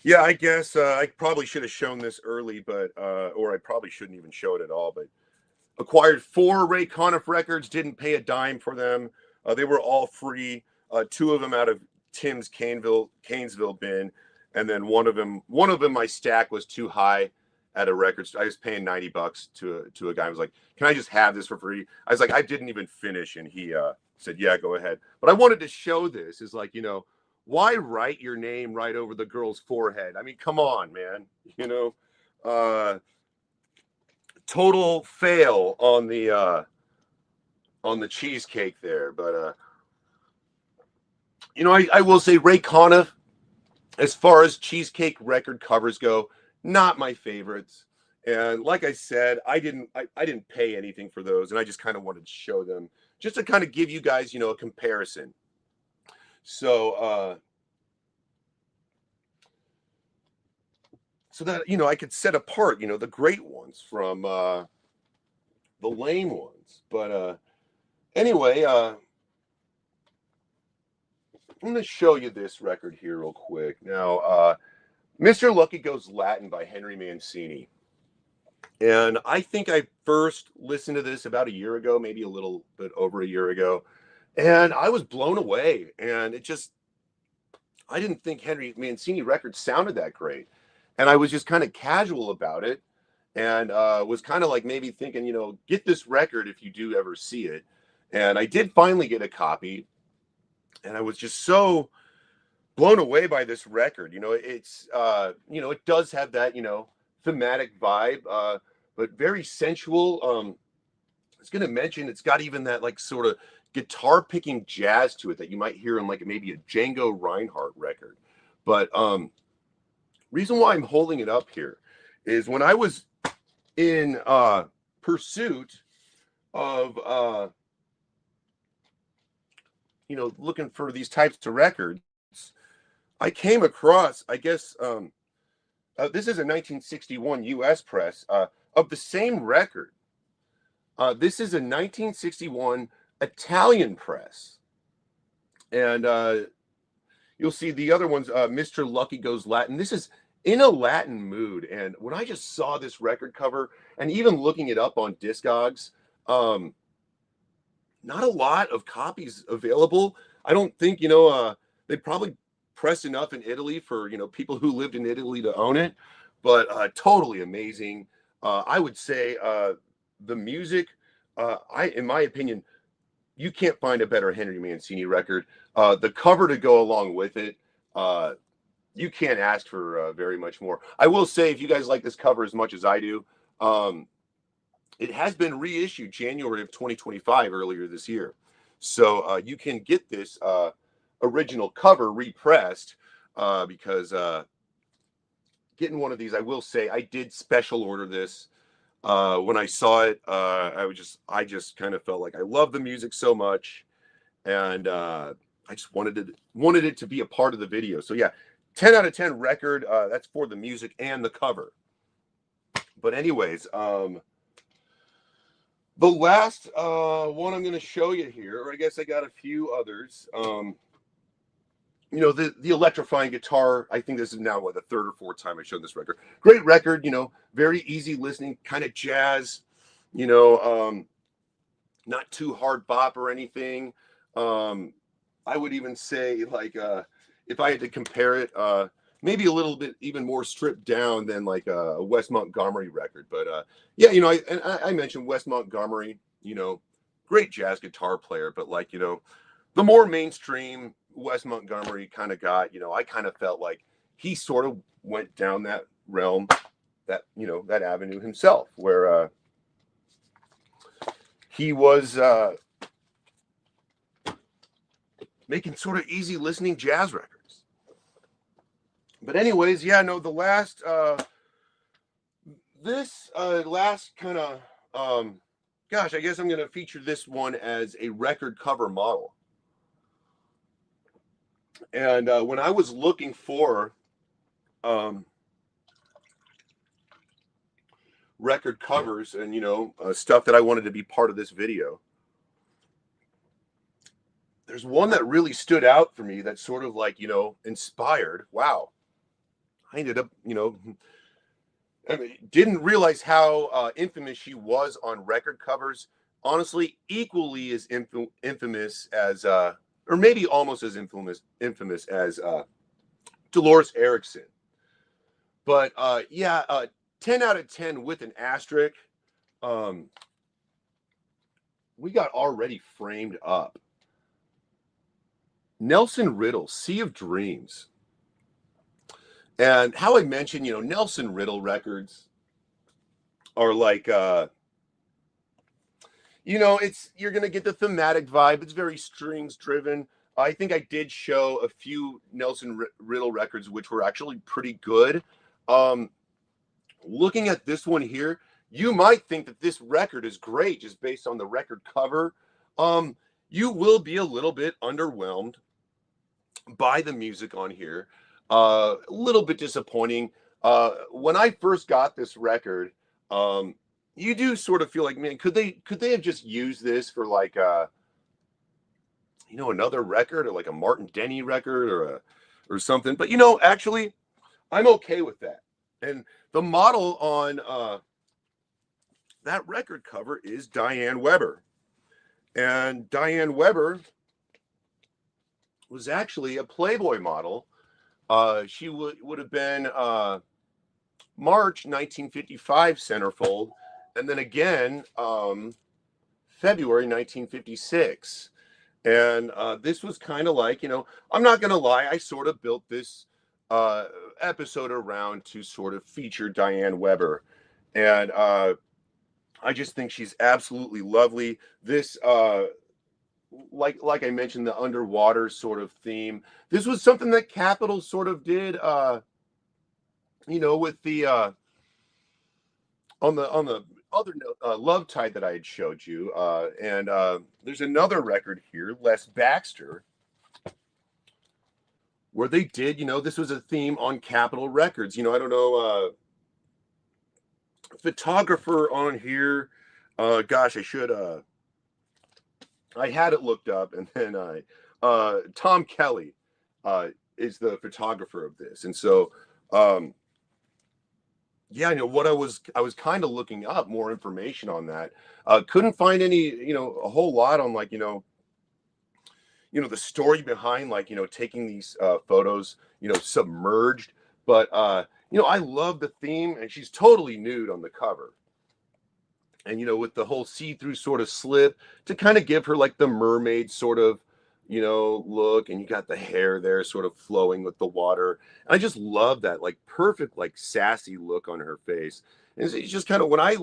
yeah, I guess I probably should have shown this early, but or I probably shouldn't even show it at all. But acquired 4 Ray Conniff records. Didn't pay a dime for them. They were all free. 2 of them out of Tim's Canesville bin, and then one of them my stack was too high at a record store. I was paying $90 to a guy who was like, "Can I just have this for free?" I was like, "I didn't even finish," and he said, "Yeah, go ahead." But I wanted to show this is like, why write your name right over the girl's forehead? I mean, come on, man. Uh, total fail on the cheesecake there, but I will say Ray Conniff, as far as cheesecake record covers go, not my favorites. And like I said, I didn't pay anything for those, and I just kind of wanted to show them just to kind of give you guys, a comparison. So so that I could set apart, the great ones from the lame ones. But anyway, I'm going to show you this record here real quick. Now, Mr. Lucky Goes Latin by Henry Mancini. And I think I first listened to this about a year ago, maybe a little bit over a year ago. And I was blown away. And I didn't think Henry Mancini records sounded that great. And I was just kind of casual about it and was kind of like maybe thinking, get this record if you do ever see it. And I did finally get a copy. And I was just so blown away by this record. It does have that, thematic vibe, but very sensual. I was going to mention it's got even that like sort of guitar picking jazz to it that you might hear in like maybe a Django Reinhardt record. But reason why I'm holding it up here is when I was in pursuit of looking for these types of records, I came across, I guess, this is a 1961 U.S. press of the same record. This is a 1961 Italian press. And you'll see the other ones, Mr. Lucky Goes Latin. This is in a Latin mood. And when I just saw this record cover, and even looking it up on Discogs, not a lot of copies available. I don't think, they probably pressed enough in Italy for, people who lived in Italy to own it, but totally amazing. I would say the music, in my opinion, you can't find a better Henry Mancini record. The cover to go along with it, you can't ask for very much more. I will say, if you guys like this cover as much as I do, it has been reissued January of 2025 earlier this year. So you can get this original cover repressed because getting one of these, I will say, I did special order this. When I saw it, I just kind of felt like I love the music so much, and I just wanted it to be a part of the video. So yeah, 10 out of 10 record. That's for the music and the cover. But anyways, the last one I'm going to show you here, or I guess I got a few others. The electrifying guitar. I think this is now the third or fourth time I showed this record. Great record. Very easy listening, kind of jazz. Not too hard bop or anything. I would even say, like, if I had to compare it, maybe a little bit even more stripped down than like a Wes Montgomery record. But yeah, I mentioned Wes Montgomery, great jazz guitar player, but like, the more mainstream Wes Montgomery kind of got, I kind of felt like he sort of went down that realm, that avenue himself, where he was making sort of easy listening jazz records. But anyways, yeah, no, the last last kind of gosh, I guess I'm going to feature this one as a record cover model. And when I was looking for record covers and stuff that I wanted to be part of this video, there's one that really stood out for me that sort of like inspired. Wow, I ended up I mean, didn't realize how infamous she was on record covers. Honestly, equally as infamous as or maybe almost as infamous as Dolores Erickson. But yeah, 10 out of 10 with an asterisk. We got Already Framed Up. Nelson Riddle, Sea of Dreams. And how I mentioned, Nelson Riddle records are like, you're going to get the thematic vibe. It's very strings driven. I think I did show a few Nelson Riddle records, which were actually pretty good. Looking at this one here, you might think that this record is great just based on the record cover. You will be a little bit underwhelmed by the music on here. A little bit disappointing. When I first got this record, you do sort of feel like, man, could they have just used this for like another record, or like a Martin Denny record or something? But actually, I'm okay with that. And the model on that record cover is Diane Weber. And Diane Weber was actually a Playboy model. She would have been March 1955 centerfold, and then again February 1956. And this was kind of like, I'm not going to lie, I sort of built this episode around to sort of feature Diane Weber. And I just think she's absolutely lovely. This like I mentioned, the underwater sort of theme. This was something that Capitol sort of did, with the on the other Love Tide that I had showed you. And there's another record here, Les Baxter, where they did, this was a theme on Capitol Records. I don't know, photographer on here. Gosh, I had it looked up, and then Tom Kelly is the photographer of this. And so yeah, what I was kind of looking up more information on that. Couldn't find any, a whole lot on like, the story behind like, taking these photos, submerged. But I love the theme, and she's totally nude on the cover. And with the whole see-through sort of slip to kind of give her like the mermaid sort of look, and you got the hair there sort of flowing with the water. And I just love that like perfect like sassy look on her face. And it's just kind of when I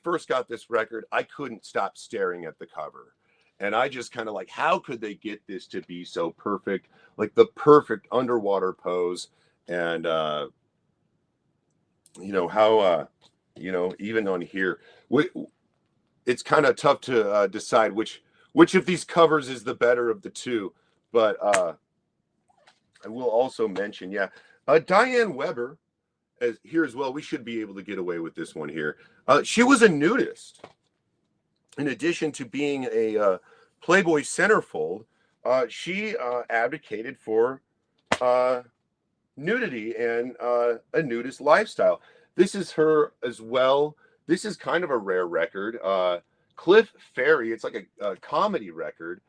first got this record, I couldn't stop staring at the cover. And I just kind of like, how could they get this to be so perfect? Like the perfect underwater pose. And, how, even on here, it's kind of tough to decide which of these covers is the better of the two. But I will also mention, yeah, Diane Weber here as well. We should be able to get away with this one here. She was a nudist. In addition to being a Playboy centerfold, she advocated for uh, nudity and a nudist lifestyle. This is her as well. This is kind of a rare record. Cliff Ferry, it's like a comedy record.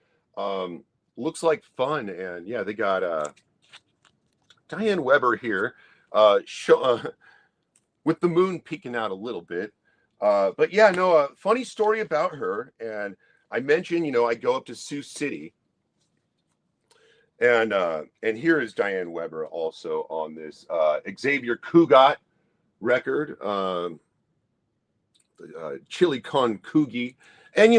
Looks like fun. And yeah, they got Diane Weber here with the moon peeking out a little bit. But yeah, no, a funny story about her. And I mentioned, I go up to Sioux City. And here is Diane Weber also on this Xavier Cugat record, Chili Con Coogie, and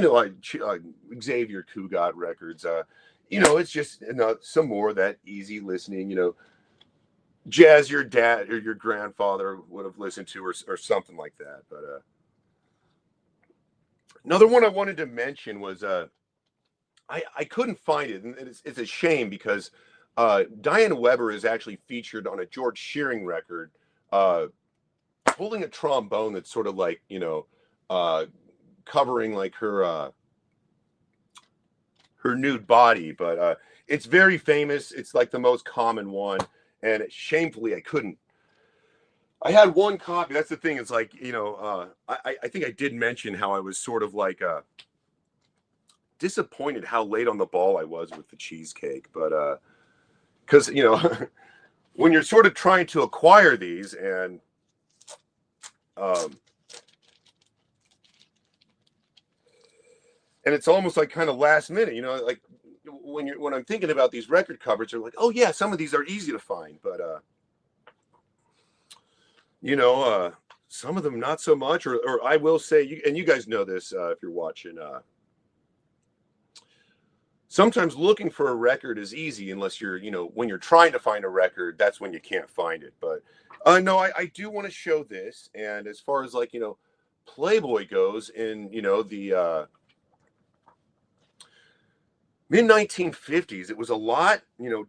Xavier Cugat records. It's just some more that easy listening. Jazz your dad or your grandfather would have listened to, or something like that. But another one I wanted to mention was I couldn't find it, and it's a shame because Diane Weber is actually featured on a George Shearing record, holding a trombone that's sort of like covering like her nude body, but it's very famous. It's like the most common one, and shamefully I couldn't. I had one copy. That's the thing. It's like I think I did mention how I was sort of like disappointed how late on the ball I was with the cheesecake, but because when you're sort of trying to acquire these and and it's almost like kind of last minute, like when I'm thinking about these record covers, they're like, oh yeah, some of these are easy to find, but some of them not so much, or I will say, and you guys know this if you're watching. Sometimes looking for a record is easy unless you're, when you're trying to find a record, that's when you can't find it. But no, I do want to show this. And as far as like, Playboy goes in, the mid 1950s, it was a lot,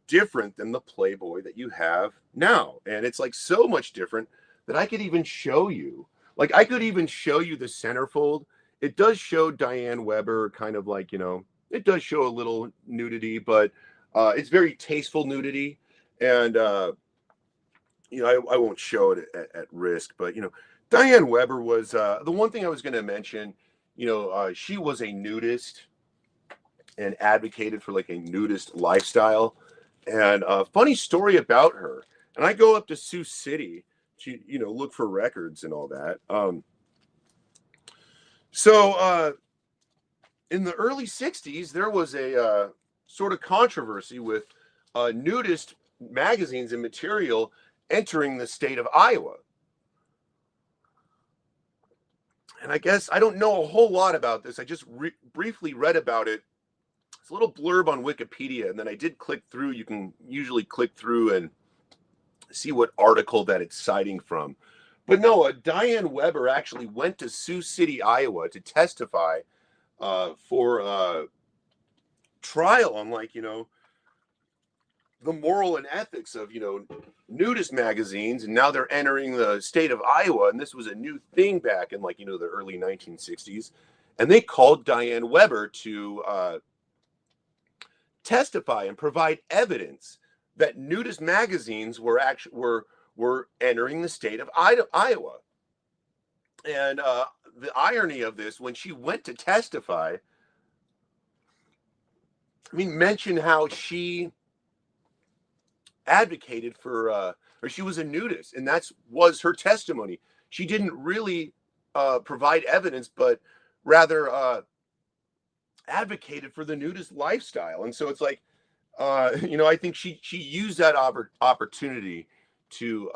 different than the Playboy that you have now. And it's like so much different that I could even show you. Like I could even show you the centerfold. It does show Diane Weber kind of like, it does show a little nudity, but it's very tasteful nudity. And, I won't show it at risk, but, Diane Weber was the one thing I was going to mention, she was a nudist and advocated for like a nudist lifestyle. And a funny story about her. And I go up to Sioux City to, look for records and all that. So in the early 60s, there was a sort of controversy with nudist magazines and material entering the state of Iowa. And I guess I don't know a whole lot about this. I just briefly read about it. It's a little blurb on Wikipedia, and then I did click through. You can usually click through and see what article that it's citing from. But no, Diane Weber actually went to Sioux City, Iowa to testify for trial on like, the moral and ethics of, nudist magazines. And now they're entering the state of Iowa. And this was a new thing back in like, the early 1960s. And they called Diane Weber to testify and provide evidence that nudist magazines were entering the state of Iowa. And the irony of this, when she went to testify, mention how she advocated for, or she was a nudist, and was her testimony. She didn't really provide evidence, but rather advocated for the nudist lifestyle. And so it's like, I think she used that opportunity to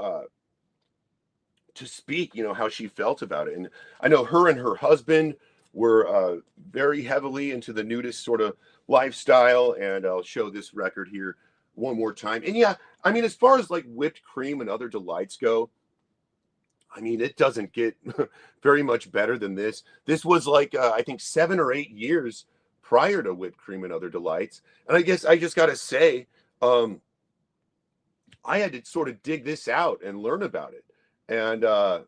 speak, how she felt about it. And I know her and her husband were very heavily into the nudist sort of lifestyle. And I'll show this record here one more time. And yeah, I mean, as far as like whipped cream and other delights go, I mean, it doesn't get very much better than this. This was like, I think 7 or 8 years prior to whipped cream and other delights. And I guess I just got to say, um, I had to sort of dig this out and learn about it. And, I,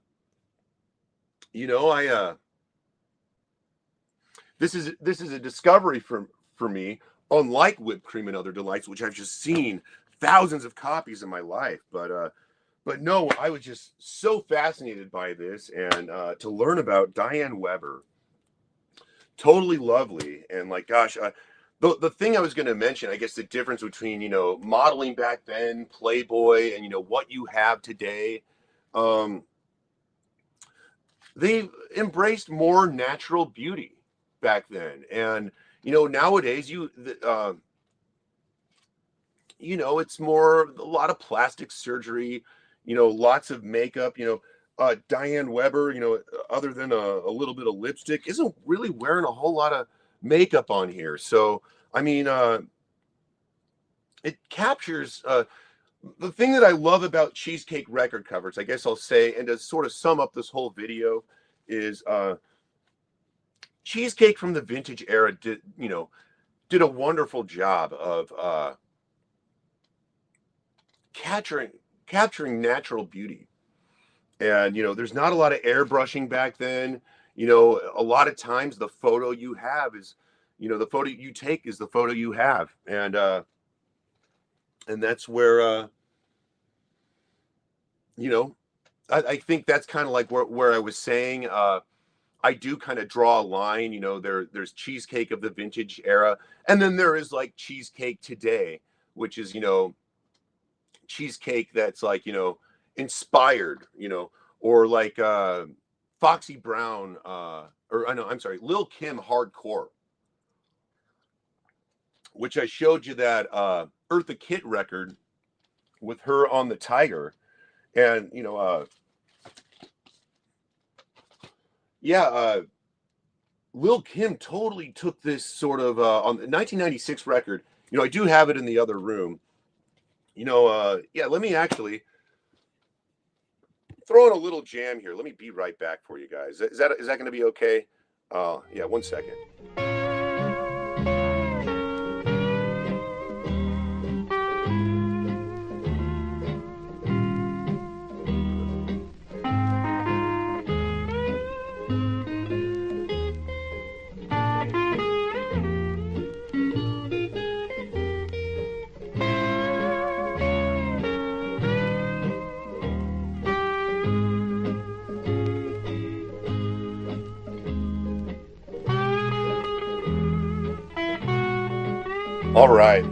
this is a discovery for me, unlike whipped cream and other delights, which I've just seen thousands of copies in my life. But no, I was just so fascinated by this, and to learn about Diane Weber, totally lovely. And like, gosh, the thing I was going to mention, I guess the difference between modeling back then, Playboy, and what you have today, um, they embraced more natural beauty back then, and nowadays it's more a lot of plastic surgery, lots of makeup. Diane Weber, other than a little bit of lipstick, isn't really wearing a whole lot of makeup on here. So, I mean, it captures the thing that I love about Cheesecake record covers, I guess I'll say, and to sort of sum up this whole video, is Cheesecake from the vintage era did a wonderful job of capturing natural beauty. And there's not a lot of airbrushing back then. A lot of times the photo you have is the photo you take is the photo you have. And that's where I think that's kind of like where I was saying, I do kind of draw a line. There's Cheesecake of the vintage era, and then there is like Cheesecake today, which is cheesecake that's like inspired, or like Foxy Brown, or I know, I'm sorry, Lil Kim hardcore, which I showed you that Eartha Kitt record with her on the Tiger. And yeah, Lil Kim totally took this sort of on the 1996 record. I do have it in the other room. Yeah, let me actually throw in a little jam here. Let me be right back for you guys. Is that going to be okay? Yeah, 1 second. All right.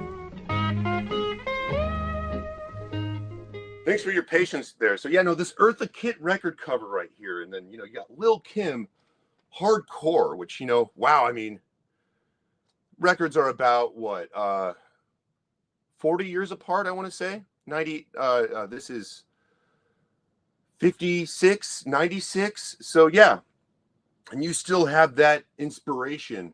Thanks for your patience there. So yeah, no, this Eartha Kitt record cover right here, and then you got Lil Kim hardcore, which wow, I mean, records are about what 40 years apart, I want to say. 90 this is 56, 96. So yeah, and you still have that inspiration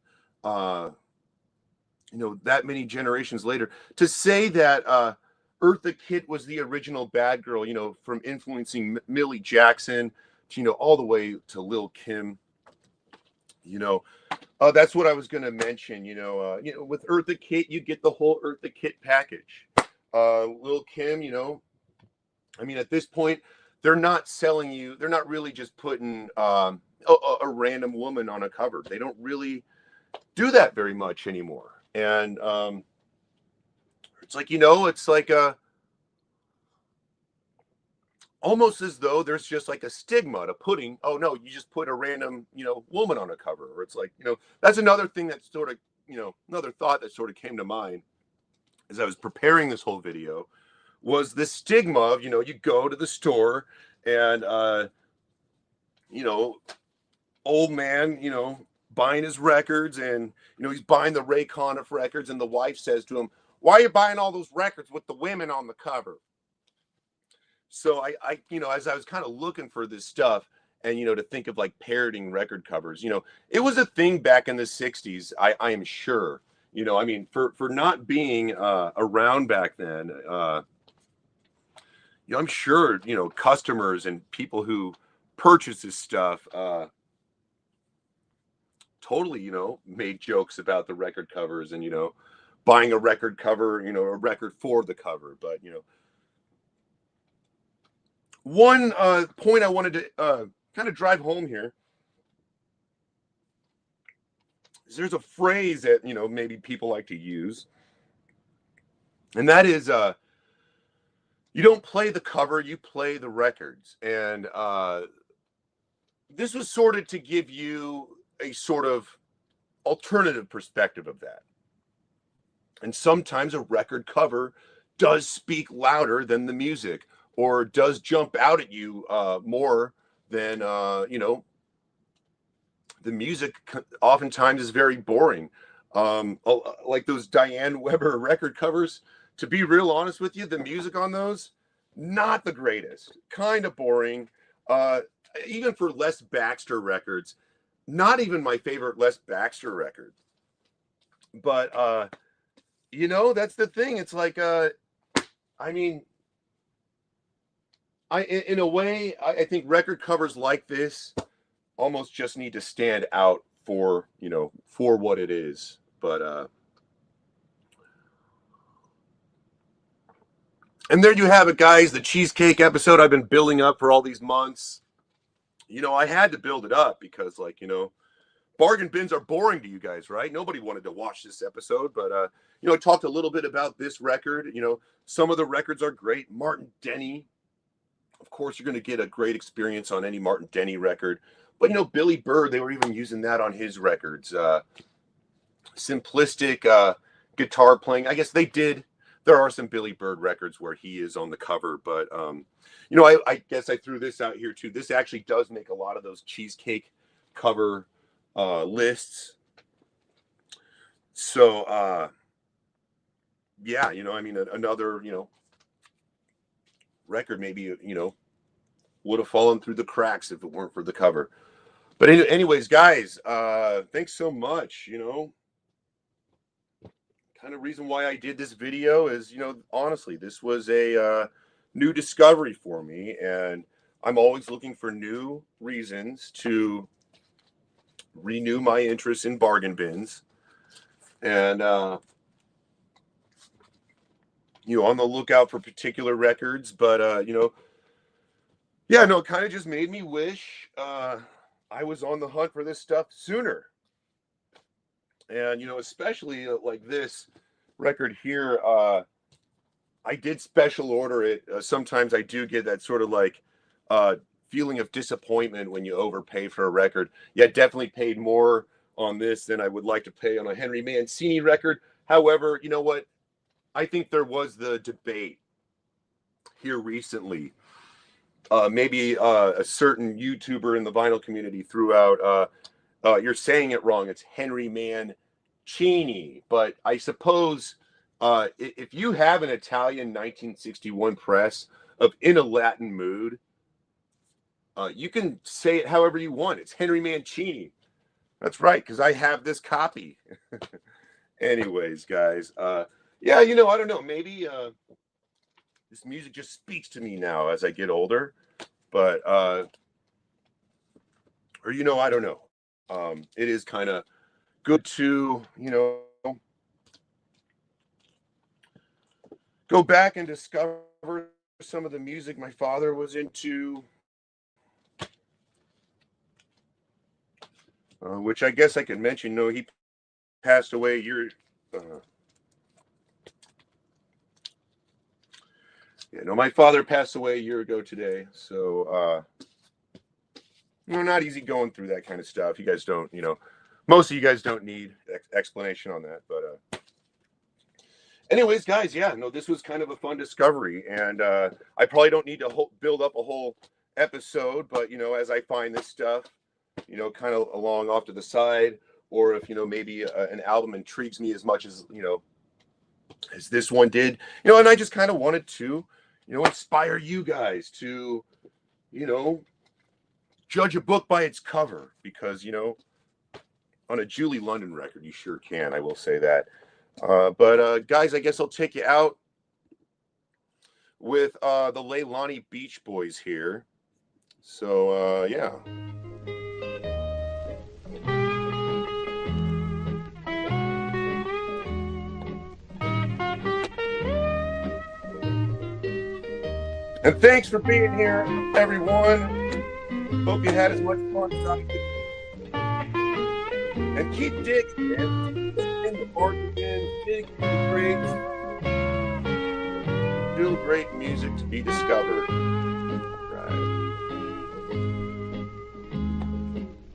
that many generations later, to say that Eartha Kitt was the original bad girl, from influencing Millie Jackson to all the way to Lil Kim. That's what I was going to mention. With Eartha Kitt, you get the whole Eartha Kitt package. Lil Kim, I mean, at this point, they're not selling you. They're not really just putting a random woman on a cover. They don't really do that very much anymore. And it's like it's like almost as though there's just like a stigma to putting, oh no, you just put a random woman on a cover. Or it's like that's another thing that sort of another thought that sort of came to mind as I was preparing this whole video, was the stigma of you go to the store and old man buying his records, and he's buying the Ray Conniff records, and the wife says to him, why are you buying all those records with the women on the cover? So I as I was kind of looking for this stuff, and to think of like parroting record covers. It was a thing back in the 60s. I am sure. I mean, for not being around back then, I'm sure customers and people who purchase this stuff totally made jokes about the record covers, and buying a record cover, a record for the cover. But one point I wanted to kind of drive home here is there's a phrase that maybe people like to use, and that is you don't play the cover, you play the records. And this was sort of to give you a sort of alternative perspective of that. And sometimes a record cover does speak louder than the music, or does jump out at you more than the music. Oftentimes is very boring, like those Diane Weber record covers. To be real honest with you, the music on those, not the greatest, kind of boring. Even for Les Baxter records, not even my favorite Les Baxter record. But that's the thing. It's like I mean, in a way, I think record covers like this almost just need to stand out for for what it is. But and there you have it, guys. The Cheesecake episode I've been building up for all these months. I had to build it up because, like, bargain bins are boring to you guys, right? Nobody wanted to watch this episode, but I talked a little bit about this record. Some of the records are great. Martin Denny, of course, you're going to get a great experience on any Martin Denny record. But Billy Bird, they were even using that on his records. Simplistic guitar playing. I guess they did. There are some Billy Bird records where he is on the cover, but I guess I threw this out here too. This actually does make a lot of those Cheesecake cover lists. So yeah, I mean, another record maybe would have fallen through the cracks if it weren't for the cover. But anyways, guys, thanks so much. Kind of reason why I did this video is, honestly, this was a new discovery for me, and I'm always looking for new reasons to renew my interest in bargain bins. And on the lookout for particular records. But yeah, no, it kind of just made me wish I was on the hunt for this stuff sooner. And especially like this record here, I did special order it. Sometimes I do get that sort of like feeling of disappointment when you overpay for a record. Yeah, definitely paid more on this than I would like to pay on a Henry Mancini record. However, you know what? I think there was the debate here recently. Maybe a certain YouTuber in the vinyl community threw out, you're saying it wrong. It's Henry Mancini. But I suppose if you have an Italian 1961 press of In a Latin Mood, you can say it however you want. It's Henry Mancini. That's right, because I have this copy. Anyways, guys, yeah, I don't know. Maybe this music just speaks to me now as I get older. But or I don't know. It is kind of good to go back and discover some of the music my father was into, which I guess I could mention. No, he passed away a year. Yeah, no, my father passed away a year ago today. So, not easy going through that kind of stuff. You guys don't, most of you guys don't need explanation on that. But, anyways, guys, yeah, no, this was kind of a fun discovery. And I probably don't need to build up a whole episode. But, as I find this stuff, kind of along off to the side, or if, maybe an album intrigues me as much as, as this one did, and I just kind of wanted to, inspire you guys to, judge a book by its cover, because on a Julie London record, you sure can. I will say that. But guys, I guess I'll take you out with the Leilani Beach Boys here. So yeah. And thanks for being here, everyone. Hope you had as much fun as I did. And keep digging, man. In the organs, dig in the crates. Still great music to be discovered.